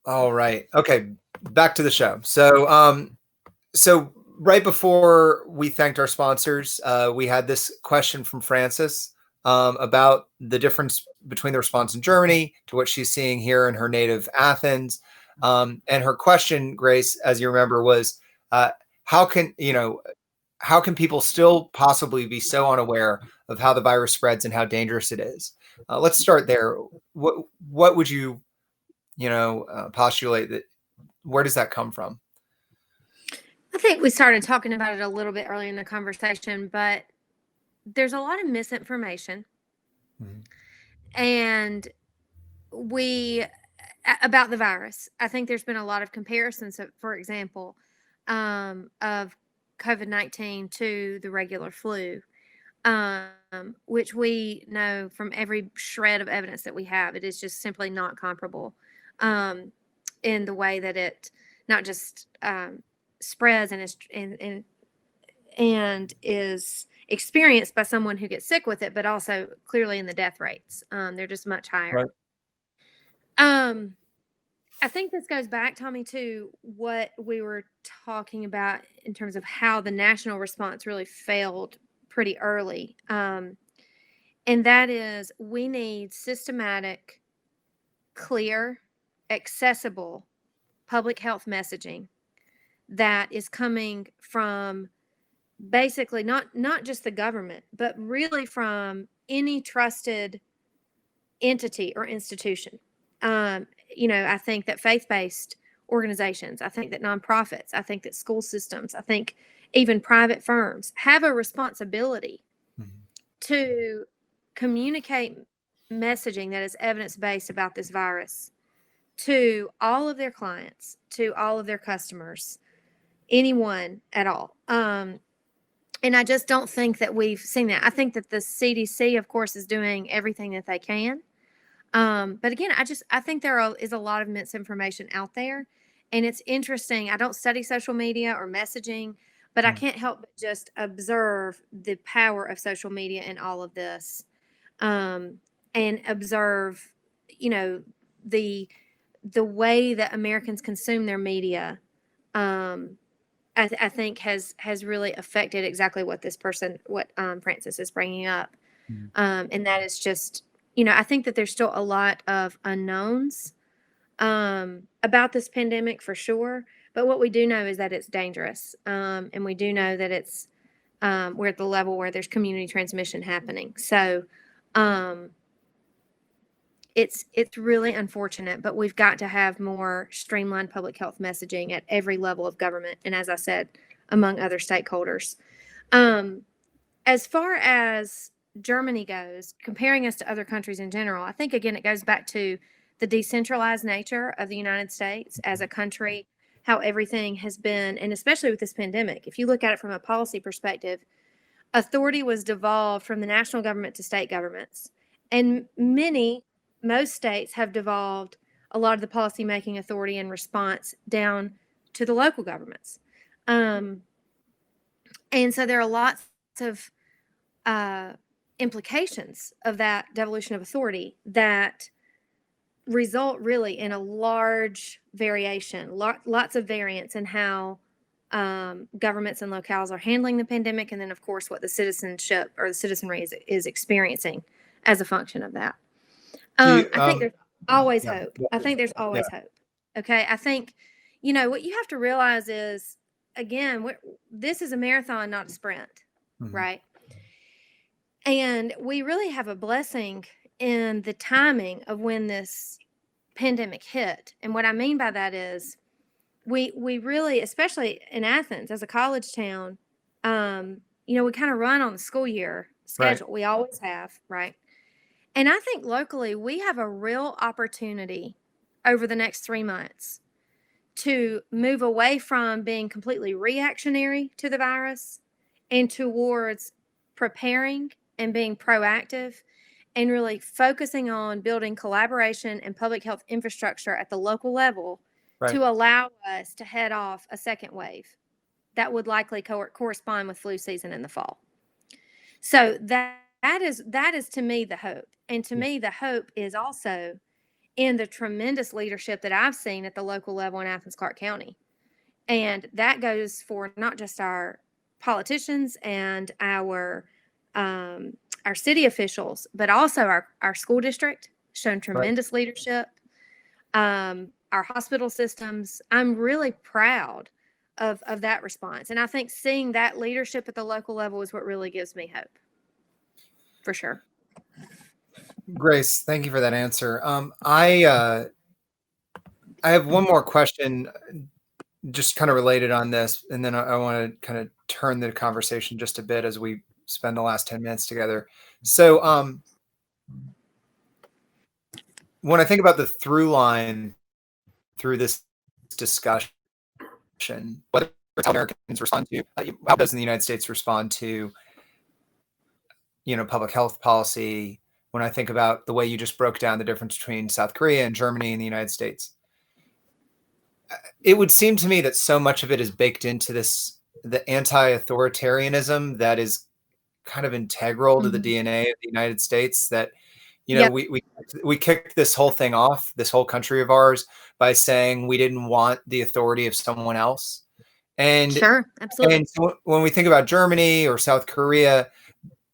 All right. Okay. Back to the show. So right before we thanked our sponsors, we had this question from Francis about the difference between the response in Germany to what she's seeing here in her native Athens. And her question, Grace, as you remember, was how can people still possibly be so unaware of how the virus spreads and how dangerous it is? Let's start there. What would you postulate that? Where does that come from? I think we started talking about it a little bit earlier in the conversation, but there's a lot of misinformation. And about the virus. I think there's been a lot of comparisons, for example, of COVID-19 to the regular flu. which we know from every shred of evidence that we have, it is just simply not comparable um, in the way that it not just spreads and is experienced by someone who gets sick with it, but also clearly in the death rates. They're just much higher. Right. Um, I think this goes back, Tommy, to what we were talking about in terms of how the national response really failed pretty early. And that is, we need systematic, clear, accessible public health messaging that is coming from basically not just the government, but really from any trusted entity or institution. Um, I think that faith-based organizations, I think that nonprofits, I think that school systems, I think even private firms have a responsibility Mhm. to communicate messaging that is evidence-based about this virus to all of their clients, to all of their customers, anyone at all. And I just don't think that we've seen that. I think that the CDC, of course, is doing everything that they can. But again, I think is a lot of misinformation out there, and it's interesting. I don't study social media or messaging, but I Mhm. can't help but just observe the power of social media in all of this, um, and observe, you know, the the way that Americans consume their media. Um, I think has really affected exactly what Francis is bringing up, Mhm. and that is just, I think that there's still a lot of unknowns about this pandemic for sure. But what we do know is that it's dangerous, and we do know that we're at the level where there's community transmission happening. So um, it's really unfortunate, but we've got to have more streamlined public health messaging at every level of government, and as I said, among other stakeholders. Um, as far as Germany goes, comparing us to other countries in general, I think again it goes back to the decentralized nature of the United States as a country, how everything has been, and especially with this pandemic. If you look at it from a policy perspective, authority was devolved from the national government to state governments. And most states have devolved a lot of the policymaking authority and response down to the local governments. Um, and so there are lots of uh, implications of that devolution of authority that result really in a large variation, lots of variance in how governments and locales are handling the pandemic, and then of course what the citizenship or the citizenry is experiencing as a function of that. Do you, I think there's always yeah, hope. I think there's yeah. always hope. Okay, I think what you have to realize is, again, this is a marathon, not a sprint, Mhm. right? And we really have a blessing in the timing of when this pandemic hit. And what I mean by that is we really, especially in Athens as a college town, we kind of run on the school year Right. schedule. We always have, right? And I think locally we have a real opportunity over the next 3 months to move away from being completely reactionary to the virus and towards preparing and being proactive and really focusing on building collaboration and public health infrastructure at the local level Right. to allow us to head off a second wave that would likely correspond with flu season in the fall. So that is to me the hope. And to Yeah. me the hope is also in the tremendous leadership that I've seen at the local level in Athens Clarke County. And that goes for not just our politicians and our city officials, but also our school district shown Right. tremendous leadership. Our hospital systems. I'm really proud of that response, and I think seeing that leadership at the local level is what really gives me hope, for sure. Grace, thank you for that answer. I have one more question, just kind of related on this, and then I want to kind of turn the conversation just a bit as we spend the last 10 minutes together. So, when I think about the through line through this discussion, whether it's how Americans respond to, how does the United States respond to public health policy, when I think about the way you just broke down the difference between South Korea and Germany and the United States, it would seem to me that so much of it is baked into the anti-authoritarianism that is kind of integral to the Mhm. DNA of the United States, that Yep. we kicked this whole thing off, this whole country of ours, by saying we didn't want the authority of someone else. And Sure. Absolutely. so when we think about Germany or South Korea,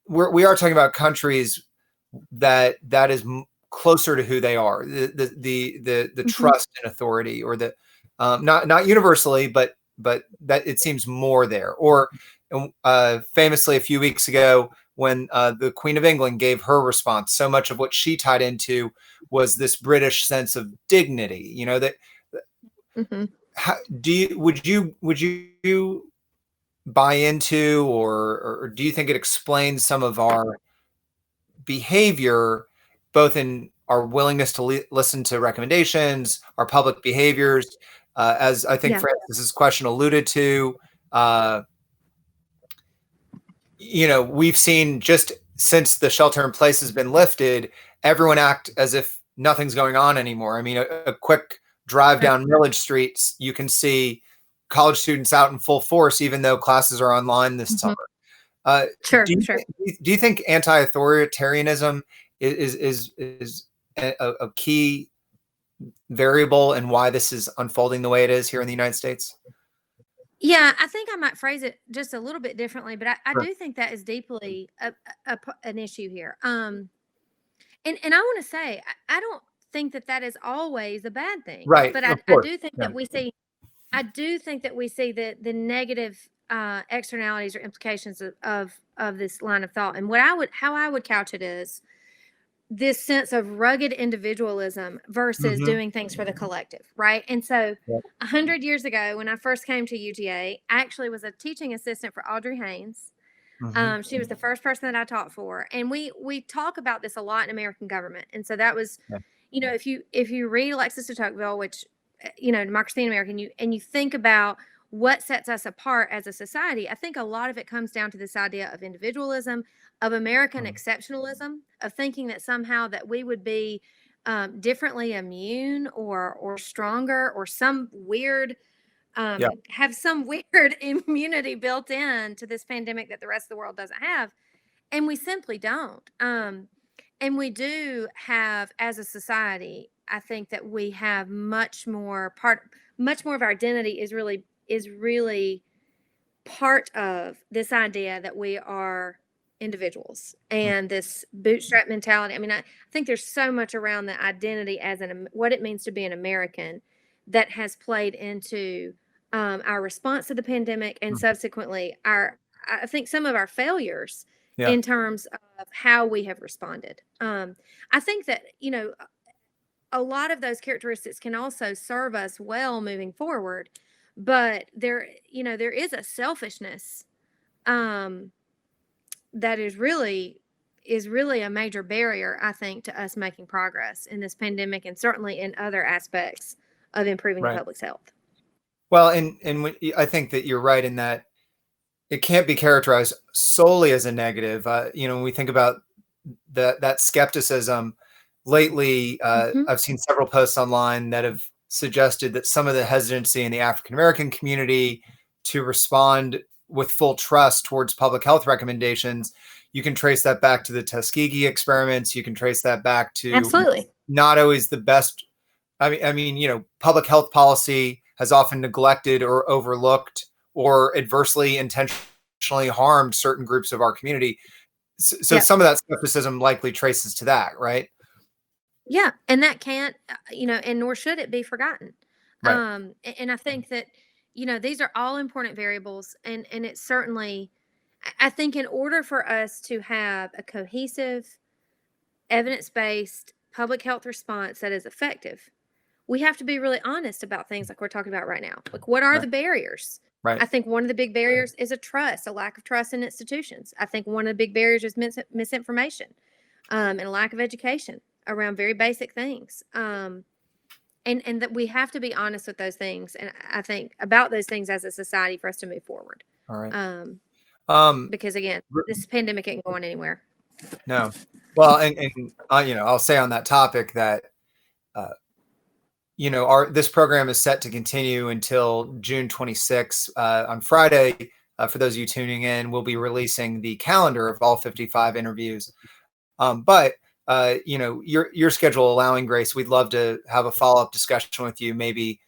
we are talking about countries that is closer to who they are, the Mhm. trust and authority, or the not universally, but that it seems more there. Or famously, a few weeks ago, when the Queen of England gave her response, so much of what she tied into was this British sense of dignity. That Mhm. how, do you would you buy into, or do you think it explains some of our behavior, both in our willingness to listen to recommendations, our public behaviors, as I think Yeah. Francis's question alluded to? Uh, we've seen, just since the shelter in place has been lifted, everyone act as if nothing's going on anymore. I mean, a quick drive Sure. down Village Streets, you can see college students out in full force, even though classes are online this summer. Mhm. Uh, Sure. do you Sure. do you think anti-authoritarianism is a key variable in why this is unfolding the way it is here in the United States? Yeah, I think I might phrase it just a little bit differently, but I Sure. do think that is deeply an issue here. And I want to say I don't think that that is always a bad thing, Right, but of I course. do think Yeah. that we see I do think that we see the negative externalities or implications of this line of thought. And how I would couch it is this sense of rugged individualism versus Hmm. doing things for the collective, right? And so, Yeah. 100 years ago, when I first came to UGA, I actually was a teaching assistant for Audrey Haynes. Hmm. She was the first person that I taught for, and we talk about this a lot in American government. And so that was, Yeah. if you read Alexis de Tocqueville, which Democracy in America, and you think about what sets us apart as a society, I think a lot of it comes down to this idea of individualism, of American Mhm. exceptionalism, of thinking that somehow that we would be differently immune or stronger or some weird Yeah. have some weird immunity built in to this pandemic that the rest of the world doesn't have, and we simply don't. And we do have, as a society, I think that we have much more of our identity is really part of this idea that we are individuals Mm. and this bootstrap mentality. I mean, I think there's so much around the identity as what it means to be an American that has played into our response to the pandemic and Mhm. subsequently I think some of our failures Yeah. in terms of how we have responded. I think that, a lot of those characteristics can also serve us well moving forward, but there is a selfishness um, that is really a major barrier, I think, to us making progress in this pandemic and certainly in other aspects of improving the Right. public's health. Well, I think that you're right in that it can't be characterized solely as a negative. When we think about that skepticism lately, Hmm. I've seen several posts online that have suggested that some of the hesitancy in the African American community to respond with full trust towards public health recommendations, you can trace that back to the Tuskegee experiments. You can trace that back to Absolutely. not always the best. Public health policy has often neglected or overlooked or adversely intentionally harmed certain groups of our community. So Yep. some of that skepticism likely traces to that, right? Yeah, and that can't, and nor should it be forgotten. Right. And I think that, these are all important variables, and it's certainly, I think, in order for us to have a cohesive, evidence-based public health response that is effective, we have to be really honest about things like we're talking about right now. Like, what are Right. the barriers? Right. I think one of the big barriers is a lack of trust in institutions. I think one of the big barriers is misinformation, and a lack of education around very basic things. And that we have to be honest with those things, and I think about those things as a society for us to move forward. All right. Um, Um, because again, this pandemic ain't going anywhere. No. Well, and I'll say on that topic that uh, this program is set to continue until June 26th. On Friday, for those of you tuning in, we'll be releasing the calendar of all 55 interviews. But your schedule allowing, Grace, we'd love to have a follow-up discussion with you, maybe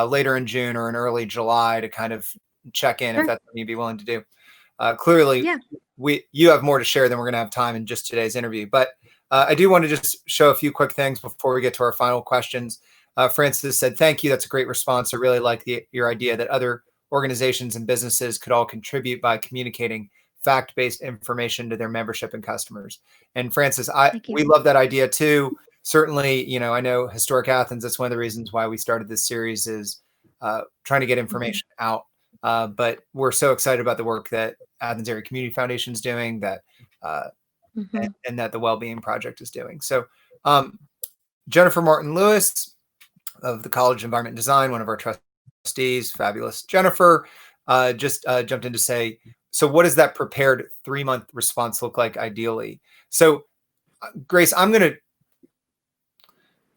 later in June or in early July, to kind of check in if that's something you'd be willing to do. Clearly, Yeah. you have more to share than we're going to have time in just today's interview. But I do want to just show a few quick things before we get to our final questions. Francis said, "Thank you. That's a great response. I really like your idea that other organizations and businesses could all contribute by communicating fact-based information to their membership and customers." And Francis, we love that idea too. Certainly, I know Historic Athens, that's one of the reasons why we started this series, is trying to get information out. But we're so excited about the work that Athens Area Community Foundation is doing, that and that the Wellbeing Project is doing. So Jennifer Martin Lewis of the College of Environment and Design, one of our trustees, fabulous Jennifer, just jumped in to say, so what does that prepared 3-month response look like ideally? So Grace, I'm going to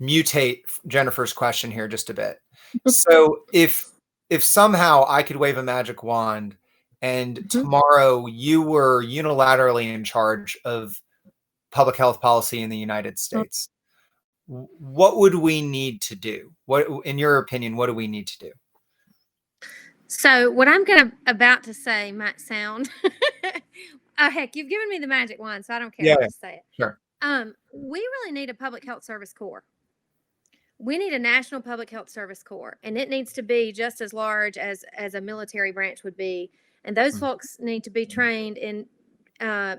mutate Jennifer's question here just a bit. So if somehow I could wave a magic wand and tomorrow you were unilaterally in charge of public health policy in the United States, what would we need to do? What, in your opinion, what do we need to do? So what I'm about to say might sound, heck, you've given me the magic wand, so I don't care. Yeah, I'll just say it. Sure. We really need a public health service corps. We need a national public health service corps, and it needs to be just as large as a military branch would be. And those folks need to be trained in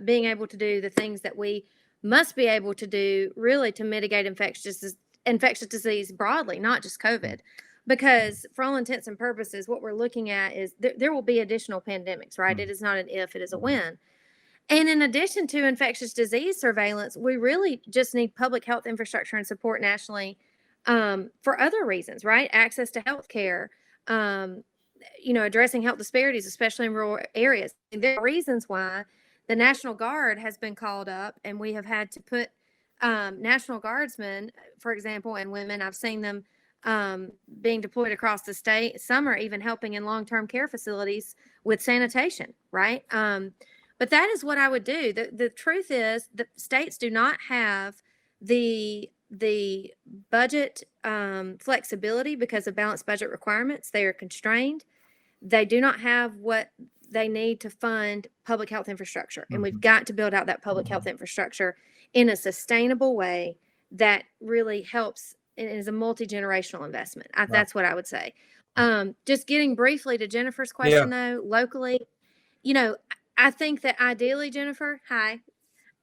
being able to do the things that we must be able to do, really, to mitigate infectious disease broadly, not just COVID. Because for all intents and purposes, what we're looking at is there will be additional pandemics, right? It is not an if, it is a when. And in addition to infectious disease surveillance, we really just need public health infrastructure and support nationally for other reasons, right? Access to health care, addressing health disparities, especially in rural areas. And there are reasons why the National Guard has been called up, and we have had to put National Guardsmen, for example, and women. I've seen them being deployed across the state. Some are even helping in long-term care facilities with sanitation, right? But that is what I would do. The truth is the states do not have the budget flexibility because of balanced budget requirements. They are constrained. They do not have what they need to fund public health infrastructure. And we've got to build out that public health infrastructure in a sustainable way that really helps and is a multi-generational investment. That's what I would say. Just getting briefly to Jennifer's question, though, locally, I think that ideally, Jennifer, hi,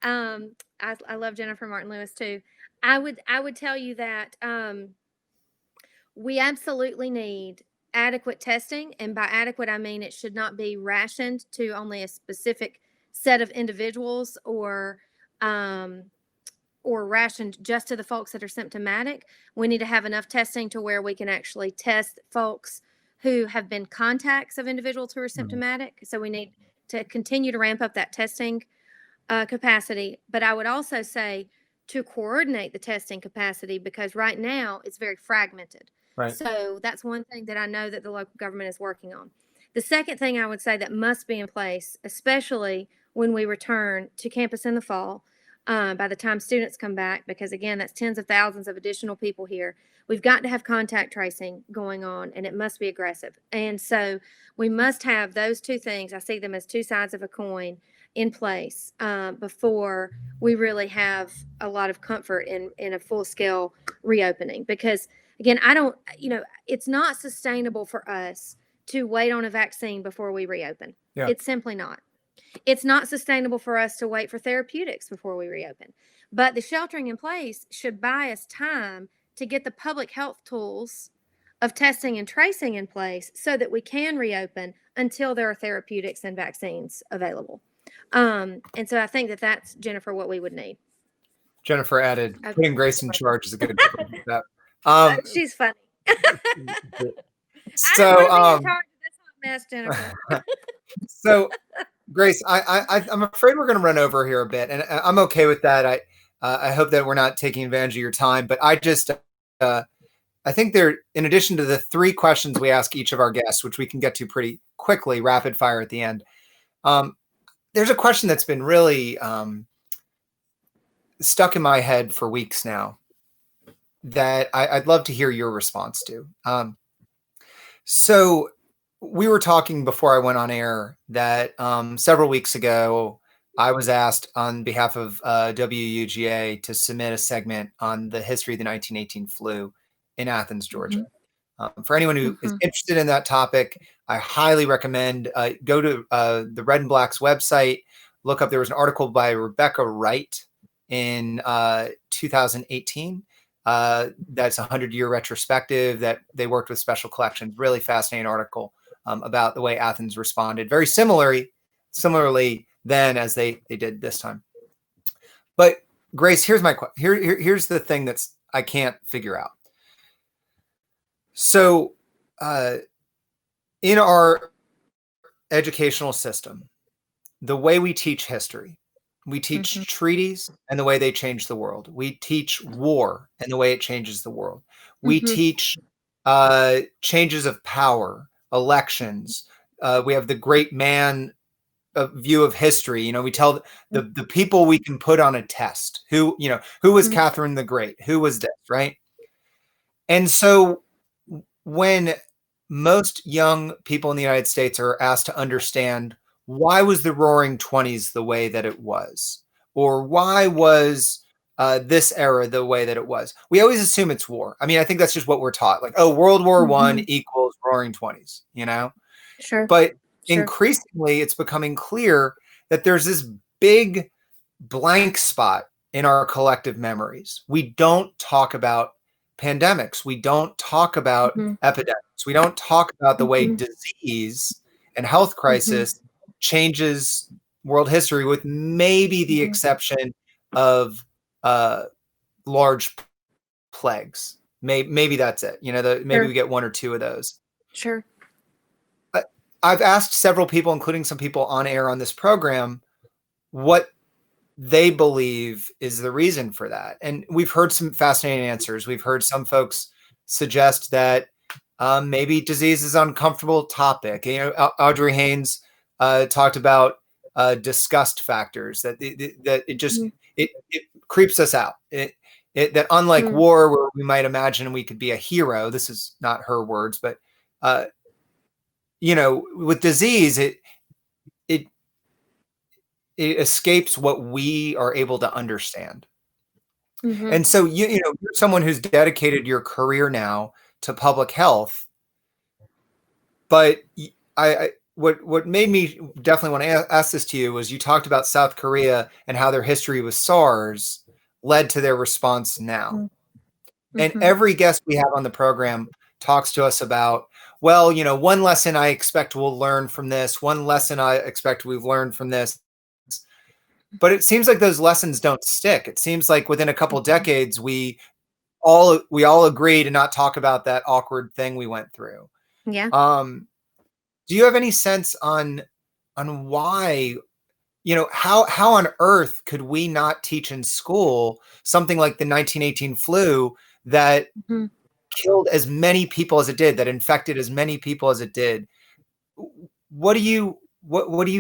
I love Jennifer Martin Lewis too. I would tell you that we absolutely need adequate testing, and by adequate I mean it should not be rationed to only a specific set of individuals, or rationed just to the folks that are symptomatic. We need to have enough testing to where we can actually test folks who have been contacts of individuals who are symptomatic. So we need to continue to ramp up that testing capacity. But I would also say to coordinate the testing capacity, because right now it's very fragmented. Right. So that's one thing that I know that the local government is working on. The second thing I would say that must be in place, especially when we return to campus in the fall, by the time students come back, because again, that's tens of thousands of additional people here. We've got to have contact tracing going on, and it must be aggressive. And so we must have those two things. I see them as two sides of a coin in place before we really have a lot of comfort in a full scale reopening. Because again, it's not sustainable for us to wait on a vaccine before we reopen. Yeah. It's simply not. It's not sustainable for us to wait for therapeutics before we reopen. But the sheltering in place should buy us time to get the public health tools of testing and tracing in place so that we can reopen until there are therapeutics and vaccines available. And so I think that's, Jennifer, what we would need. Jennifer added, putting Grace in charge is a good step. She's funny. So, I don't want to be in charge of this hot mess, Jennifer. So Grace, I'm afraid we're going to run over here a bit, and I'm okay with that. I hope that we're not taking advantage of your time, but uh, I think there, in addition to the three questions we ask each of our guests, which we can get to pretty quickly, rapid fire at the end, um, there's a question that's been really stuck in my head for weeks now that I'd love to hear your response to. So we were talking before I went on air that several weeks ago, I was asked on behalf of WUGA to submit a segment on the history of the 1918 flu in Athens, Georgia. Mhm. For anyone who is Mhm. interested in that topic, I highly recommend go to the Red and Black's website, look up. There was an article by Rebecca Wright in 2018. That's a 100-year retrospective that they worked with special collections. Really fascinating article about the way Athens responded, very similarly then as they did this time. But Grace, here's my here's the thing that's I can't figure out. So, in our educational system, the way we teach history, we Mhm. teach treaties and the way they change the world. We teach war and the way it changes the world. We Mhm. teach changes of power, elections. We have the great man view of history. We tell the people we can put on a test. Who was Mhm. Catherine the Great? Who was this, right? And so when most young people in the United States are asked to understand why was the Roaring Twenties the way that it was, or why was this era the way that it was, we always assume it's war. I mean, I think that's just what we're taught. Like, oh, World War One Mhm. equals Roaring Twenties, Sure. But Sure. increasingly, it's becoming clear that there's this big blank spot in our collective memories. We don't talk about pandemics. We don't talk about Mhm. epidemics. We don't talk about the way Mhm. disease and health Mhm. crisis changes world history, with maybe the Mhm. exception of uh, large plagues. Maybe that's it. Maybe Sure. we get one or two of those. Sure. But I've asked several people, including some people on air on this program, what they believe is the reason for that. And we've heard some fascinating answers. We've heard some folks suggest that maybe disease is an uncomfortable topic. Audrey Haynes talked about disgust factors, that it just Mhm. it creeps us out. That unlike Mhm. war, where we might imagine we could be a hero, this is not her words, but uh, with disease, it it escapes what we are able to understand. Mhm. And so you're someone who's dedicated your career now to public health, but what made me definitely want to ask this to you was you talked about South Korea and how their history with SARS led to their response now. Mhm. And Mhm. every guest we have on the program talks to us about, well, one lesson I expect we'll learn from this, one lesson I expect we've learned from this. But it seems like those lessons don't stick. It seems like within a couple Mhm. decades, we all agree to not talk about that awkward thing we went through. Yeah. Um, do you have any sense on why, how on earth could we not teach in school something like the 1918 flu that Mhm. killed as many people as it did, that infected as many people as it did? What do you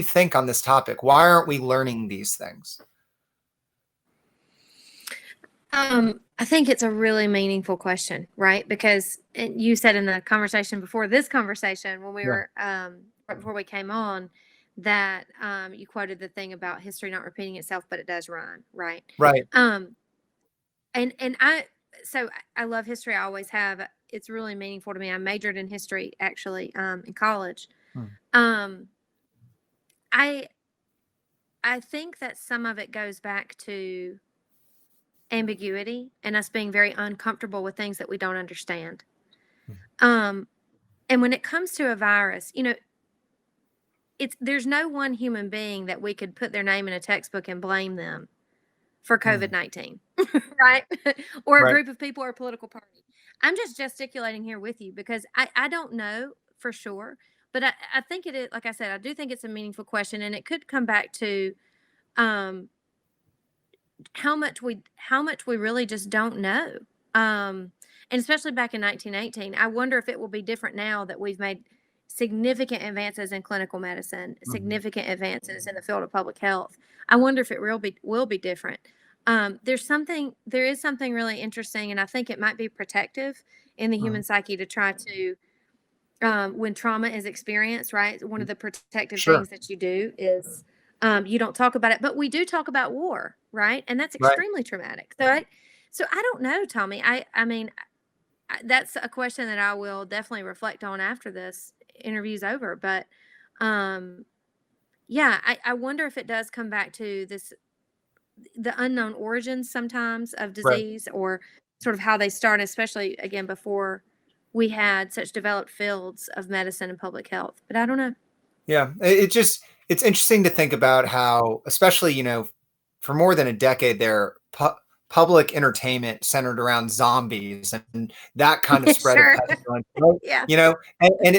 think on this topic? Why aren't we learning these things? I think it's a really meaningful question, right? Because you said in the conversation before this conversation, when we Yeah. were right before we came on, that you quoted the thing about history not repeating itself, but it does rhyme, right? Right. Um, and I love history. I always have. It's really meaningful to me. I majored in history actually in college. Hmm. Um, I I think that some of it goes back to ambiguity and us being very uncomfortable with things that we don't understand. Um, and when it comes to a virus, it's there's no one human being that we could put their name in a textbook and blame them for Hmm. COVID-19, right? Or a Right. group of people or a political party. I'm just gesticulating here with you because I don't know for sure. But I think it is, like I said, I do think it's a meaningful question, and it could come back to um, how much we really just don't know. Um, and especially back in 1918, I wonder if it will be different now that we've made significant advances in clinical medicine, Mhm. significant advances in the field of public health. I wonder if it will be different. There is something really interesting, and I think it might be protective in the Mhm. human psyche to try to when trauma is experienced, right? One of the protective Sure. things that you do is you don't talk about it, but we do talk about war, right? And that's Right. extremely traumatic. So I don't know, Tommy. I mean, that's a question that I will definitely reflect on after this interview's over. But um, yeah, I wonder if it does come back to this the unknown origins sometimes of Right. disease or sort of how they start, especially again before we had such developed fields of medicine and public health. But I don't know. Yeah. It's interesting to think about how, especially, for more than a decade there, public entertainment centered around zombies and that kind of spread of Sure. pestilence, right? Yeah.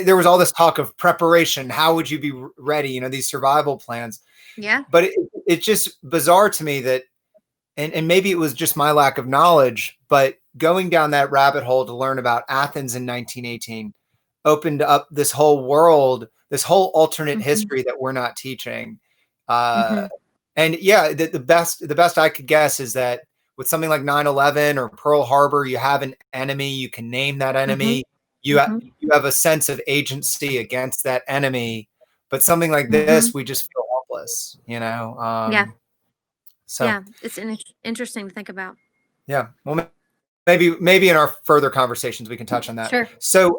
There was all this talk of preparation. How would you be ready? These survival plans. Yeah. But it's just bizarre to me that, and maybe it was just my lack of knowledge, but going down that rabbit hole to learn about Athens in 1918 opened up this whole world, this whole alternate Mhm. history that we're not teaching. Uh, Mhm. and yeah, the best I could guess is that with something like 9/11 or Pearl Harbor, you have an enemy, you can name that Mhm. enemy, Mhm. you have a sense of agency against that enemy. But something like this, Mhm. we just feel helpless. Yeah. So Yeah. It's interesting to think about. yeah, well, maybe in our further conversations we can touch on that. Sure. So,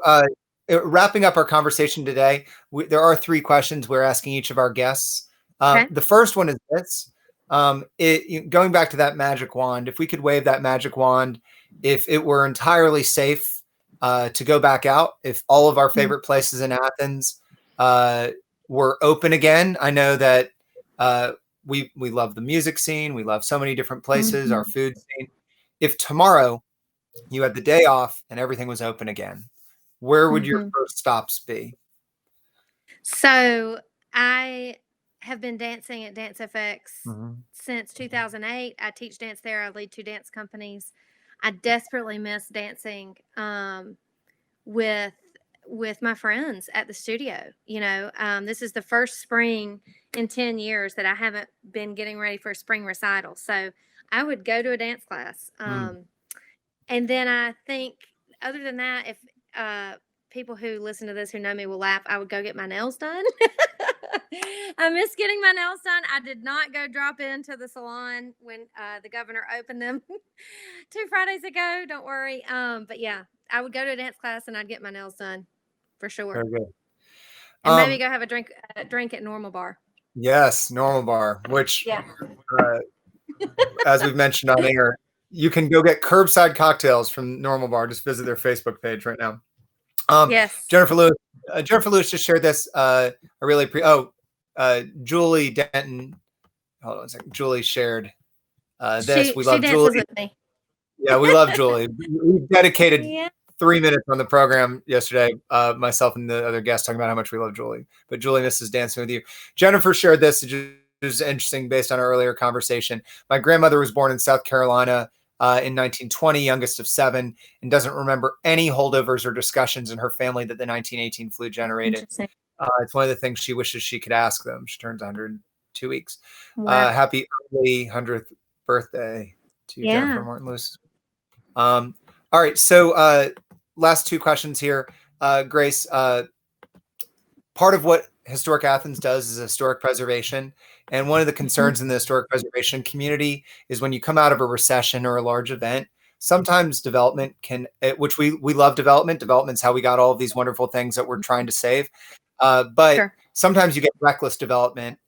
wrapping up our conversation today, there are three questions we're asking each of our guests. Okay. The first one is this: going back to that magic wand. If we could wave that magic wand, if it were entirely safe to go back out, if all of our Mm. favorite places in Athens uh, were open again, I know that uh, we love the music scene. We love so many different places. Our Mhm. food scene. If tomorrow you had the day off and everything was open again, where would your Mhm. first stops be? So I have been dancing at Dance FX Mhm. since 2008. I teach dance there. I lead two dance companies. I desperately miss dancing with my friends at the studio. This is the first spring in 10 years that I haven't been getting ready for a spring recital. So I would go to a dance class. Mm. And then I think, other than that, if uh, people who listen to this who know me will laugh, I would go get my nails done. I miss getting my nails done. I did not go drop into the salon when the governor opened them 2 Fridays ago. Don't worry. But yeah, I would go to a dance class and I'd get my nails done for sure, Very good. and maybe Um, go have a drink at Normal Bar. yes, Normal Bar, which, Yeah. uh, as we've mentioned on air, you can go get curbside cocktails from Normal Bar. Just visit their Facebook page right now. Um, Yes. Jennifer Lewis, Jennifer Lewis just shared this. I really Julie Denton. Hold on a second. Julie shared this. We She love dances Julie. with me. Yeah, we love Julie. We dedicated Yeah. 3 minutes on the program yesterday, myself and the other guests talking about how much we love Julie. But Julie misses dancing with you. Jennifer shared this, which is interesting based on our earlier conversation. My grandmother was born in South Carolina in 1920, youngest of seven, and doesn't remember any holdovers or discussions in her family that the 1918 flu generated. Interesting. It's one of the things she wishes she could ask them. She turns 100 in 2 weeks. Wow. Happy early 100th birthday to Jennifer Yeah. Martin Lewis. All right. So, last two questions here. Grace, part of what Historic Athens does is historic preservation. And one of the Mhm. concerns in the historic preservation community is when you come out of a recession or a large event, sometimes development which we love development. Development's how we got all of these wonderful things that we're trying to save. But Sure. sometimes you get reckless development.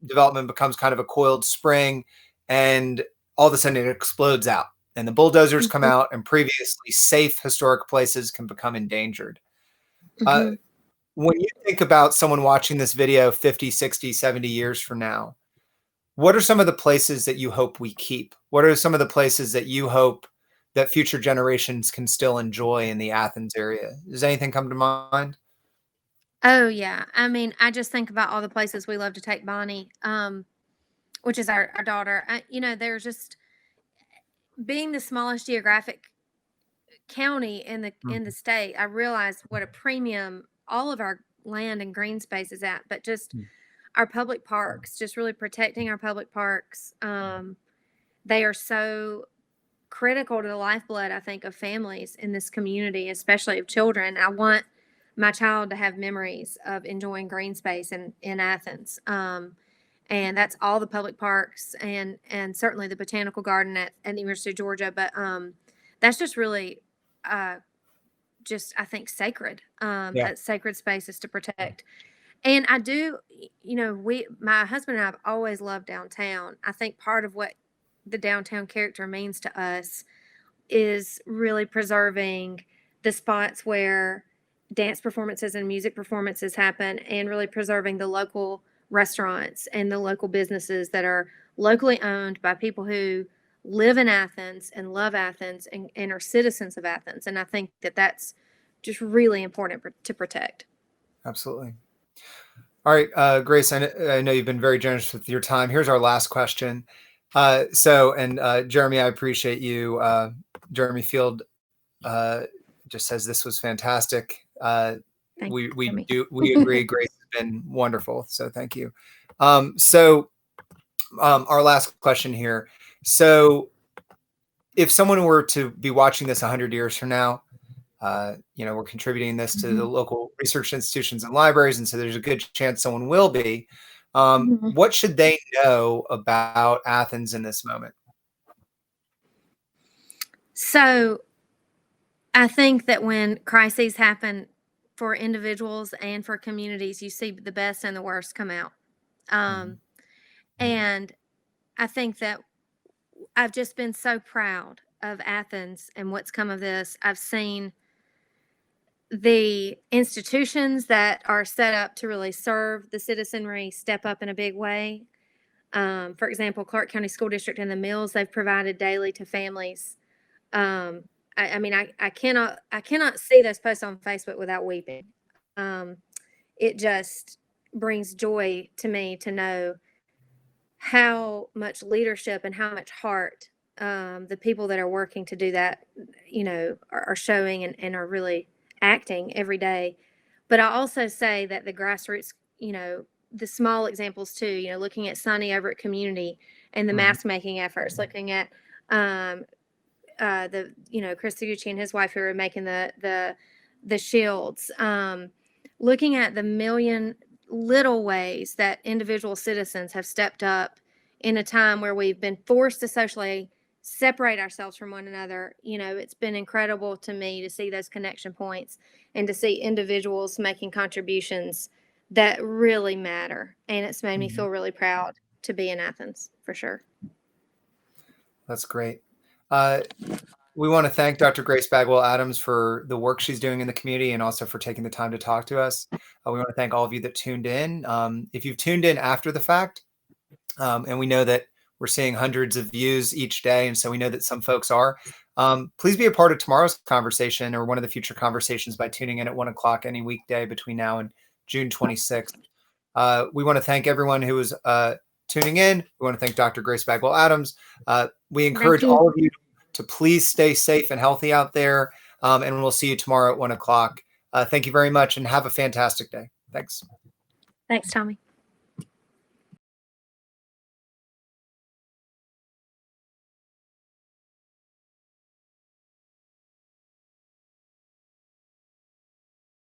Development becomes kind of a coiled spring, and all of a sudden it explodes out. And the bulldozers come Mhm. out, and previously safe historic places can become endangered. Uh, Mhm. when you think about someone watching this video 50, 60, 70 years from now, what are some of the places that you hope we keep? What are some of the places that you hope that future generations can still enjoy in the Athens area? Does anything come to mind? Oh yeah. I mean, I just think about all the places we love to take Bonnie, which is our daughter. There's just being the smallest geographic county in the Mhm. state. I realize what a premium all of our land and green space is at, but just our public parks, just really protecting our public parks. They are so critical to the lifeblood, I think, of families in this community, especially of children. I want my child to have memories of enjoying green space in Athens. And that's all the public parks and certainly the botanical garden at the University of Georgia. But that's just really uh, just, I think, sacred, Yeah. sacred spaces to protect. And I do, my husband and I have always loved downtown. I think part of what the downtown character means to us is really preserving the spots where dance performances and music performances happen, and really preserving the local restaurants and the local businesses that are locally owned by people who live in Athens and love Athens and are citizens of Athens. And I think that that's just really important to protect. Absolutely. All right, Grace, I know you've been very generous with your time. Here's our last question. Jeremy, I appreciate you. Jeremy Field just says this was fantastic. Thank We you, we Jeremy. do we agree. Grace has been wonderful. So thank you. Our last question here. So if someone were to be watching this 100 years from now, we're contributing this to the local research institutions and libraries, and so there's a good chance someone will be. Mhm. What should they know about Athens in this moment? So I think that when crises happen for individuals and for communities, you see the best and the worst come out. Mhm. Um, and I think that I've just been so proud of Athens and what's come of this. I've seen the institutions that are set up to really serve the citizenry step up in a big way. For example, Clark County School District and the meals they've provided daily to families. Um, I mean, I cannot see those posts on Facebook without weeping. Um, it just brings joy to me to know how much leadership and how much heart the people that are working to do that, are showing and are really acting every day. But I also say that the grassroots, the small examples too, looking at Sunny over at Community and the Mhm. mask making efforts, looking at um, Chris Taguchi and his wife who are making the shields, looking at the million little ways that individual citizens have stepped up in a time where we've been forced to socially separate ourselves from one another. It's been incredible to me to see those connection points and to see individuals making contributions that really matter. And it's made me Mhm. feel really proud to be in Athens for sure. That's great. Uh, we want to thank Dr. Grace Bagwell Adams for the work she's doing in the community and also for taking the time to talk to us. We want to thank all of you that tuned in. If you've tuned in after the fact, and we know that we're seeing hundreds of views each day, and so we know that some folks are. Please be a part of tomorrow's conversation or one of the future conversations by tuning in at 1 o'clock any weekday between now and June 26th. We want to thank everyone who is tuning in. We want to thank Dr. Grace Bagwell Adams. We Thank encourage you. all of you to please stay safe and healthy out there, and we'll see you tomorrow at 1 o'clock. Thank you very much and have a fantastic day. Thanks. Thanks, Tommy.